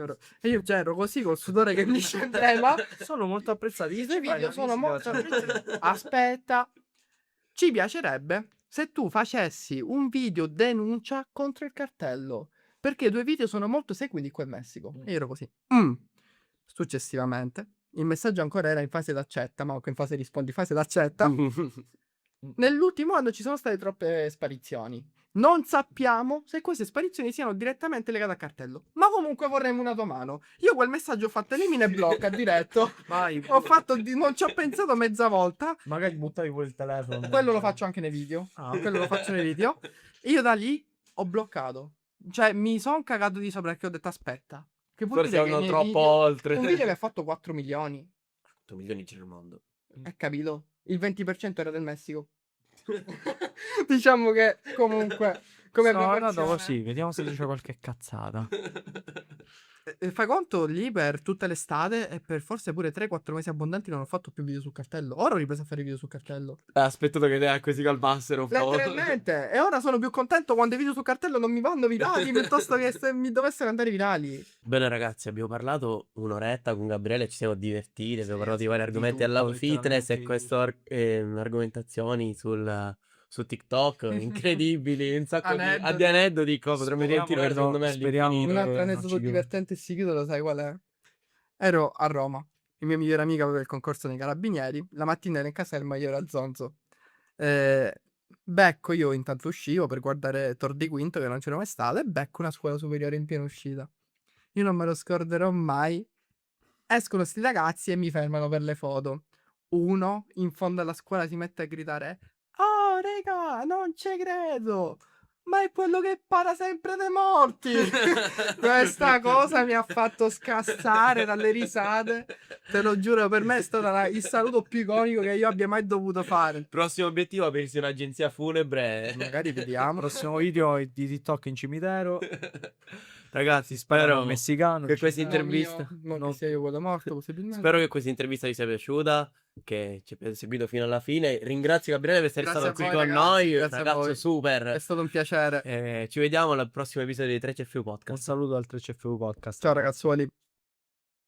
Speaker 1: io ero così col sudore che mi scendeva.
Speaker 3: sono molto apprezzati.
Speaker 1: I tuoi video sono molto apprezzati. Aspetta, ci piacerebbe se tu facessi un video denuncia contro il cartello, perché i tuoi video sono molto seguiti qua in Messico. E io ero così. Successivamente, il messaggio ancora era in fase d'accetta, ma in fase rispondi, fase d'accetta. Nell'ultimo anno ci sono state troppe sparizioni. Non sappiamo se queste sparizioni siano direttamente legate al cartello. Ma comunque vorremmo una tua mano. Io quel messaggio ho fatto elimina e blocca diretto.
Speaker 3: Vai.
Speaker 1: Non ci ho pensato mezza volta.
Speaker 3: Magari buttavi pure il telefono.
Speaker 1: Quello lo faccio anche nei video. Quello lo faccio nei video. E io da lì ho bloccato. Cioè, mi sono cagato di sopra perché ho detto aspetta. Che vuol
Speaker 2: Forse
Speaker 1: dire che i
Speaker 2: sono
Speaker 1: miei
Speaker 2: troppo
Speaker 1: video-
Speaker 2: oltre.
Speaker 1: Un video che ha fatto 4 milioni.
Speaker 2: 8 milioni c'è nel mondo.
Speaker 1: Hai capito? Il 20% era del Messico. Diciamo che comunque come
Speaker 3: Sono andato
Speaker 1: proporzione-
Speaker 3: così, vediamo se dice qualche cazzata.
Speaker 1: Fai conto lì per tutta l'estate e per forse pure 3-4 mesi abbondanti non ho fatto più video sul cartello. Ora ho ripreso a fare video sul cartello.
Speaker 2: Aspettato che te questi calmassero un po'.
Speaker 1: Letteralmente. E ora sono più contento quando i video sul cartello non mi vanno virali piuttosto che se mi dovessero andare virali.
Speaker 2: Bene ragazzi, abbiamo parlato un'oretta con Gabriele, ci siamo divertiti, abbiamo parlato di vari argomenti
Speaker 3: tutto,
Speaker 2: alla fitness e
Speaker 3: letteralmente di
Speaker 2: queste argomentazioni su TikTok incredibili, un sacco
Speaker 1: Aneddoti.
Speaker 2: di aneddoti, potremmo continuare secondo me
Speaker 3: speriamo
Speaker 2: all'infinito.
Speaker 1: Un altro
Speaker 3: non
Speaker 1: aneddoto
Speaker 3: ci chiudo.
Speaker 1: divertente e si chiude, lo sai qual è? Ero a Roma. Il mio migliore amico aveva il concorso nei carabinieri. La mattina ero in caserma, io ero a Zonzo. Becco, io intanto uscivo per guardare Tor di Quinto, che non c'era mai stato, e becco una scuola superiore in piena uscita. Io non me lo scorderò mai Escono sti ragazzi e mi fermano per le foto. Uno in fondo alla scuola si mette a gridare: "Oh, raga, non ci credo! Ma è quello che para sempre dei morti!" Questa cosa mi ha fatto scassare dalle risate. Te lo giuro, per me è stato il saluto più iconico che io abbia mai dovuto fare.
Speaker 2: Prossimo obiettivo è aprirsi un'agenzia funebre.
Speaker 1: Magari vediamo.
Speaker 3: Prossimo video è di TikTok in cimitero.
Speaker 2: Ragazzi, spero
Speaker 3: Messicano.
Speaker 2: che questa
Speaker 3: cimitero.
Speaker 2: intervista
Speaker 1: Non
Speaker 3: No.
Speaker 1: che sia io quello morto, possibilmente.
Speaker 2: spero che questa intervista vi sia piaciuta, che ci abbiate seguito fino alla fine. Ringrazio Gabriele per essere
Speaker 1: Grazie
Speaker 2: stato
Speaker 1: a
Speaker 2: qui
Speaker 1: voi,
Speaker 2: con
Speaker 1: ragazzi,
Speaker 2: noi,
Speaker 1: grazie a
Speaker 2: ragazzo
Speaker 1: voi. È
Speaker 2: super.
Speaker 1: stato un piacere.
Speaker 2: Ci vediamo al prossimo episodio di 3CFU
Speaker 3: Un
Speaker 2: Podcast.
Speaker 3: saluto al 3CFU Podcast.
Speaker 1: Ciao ragazzuoli.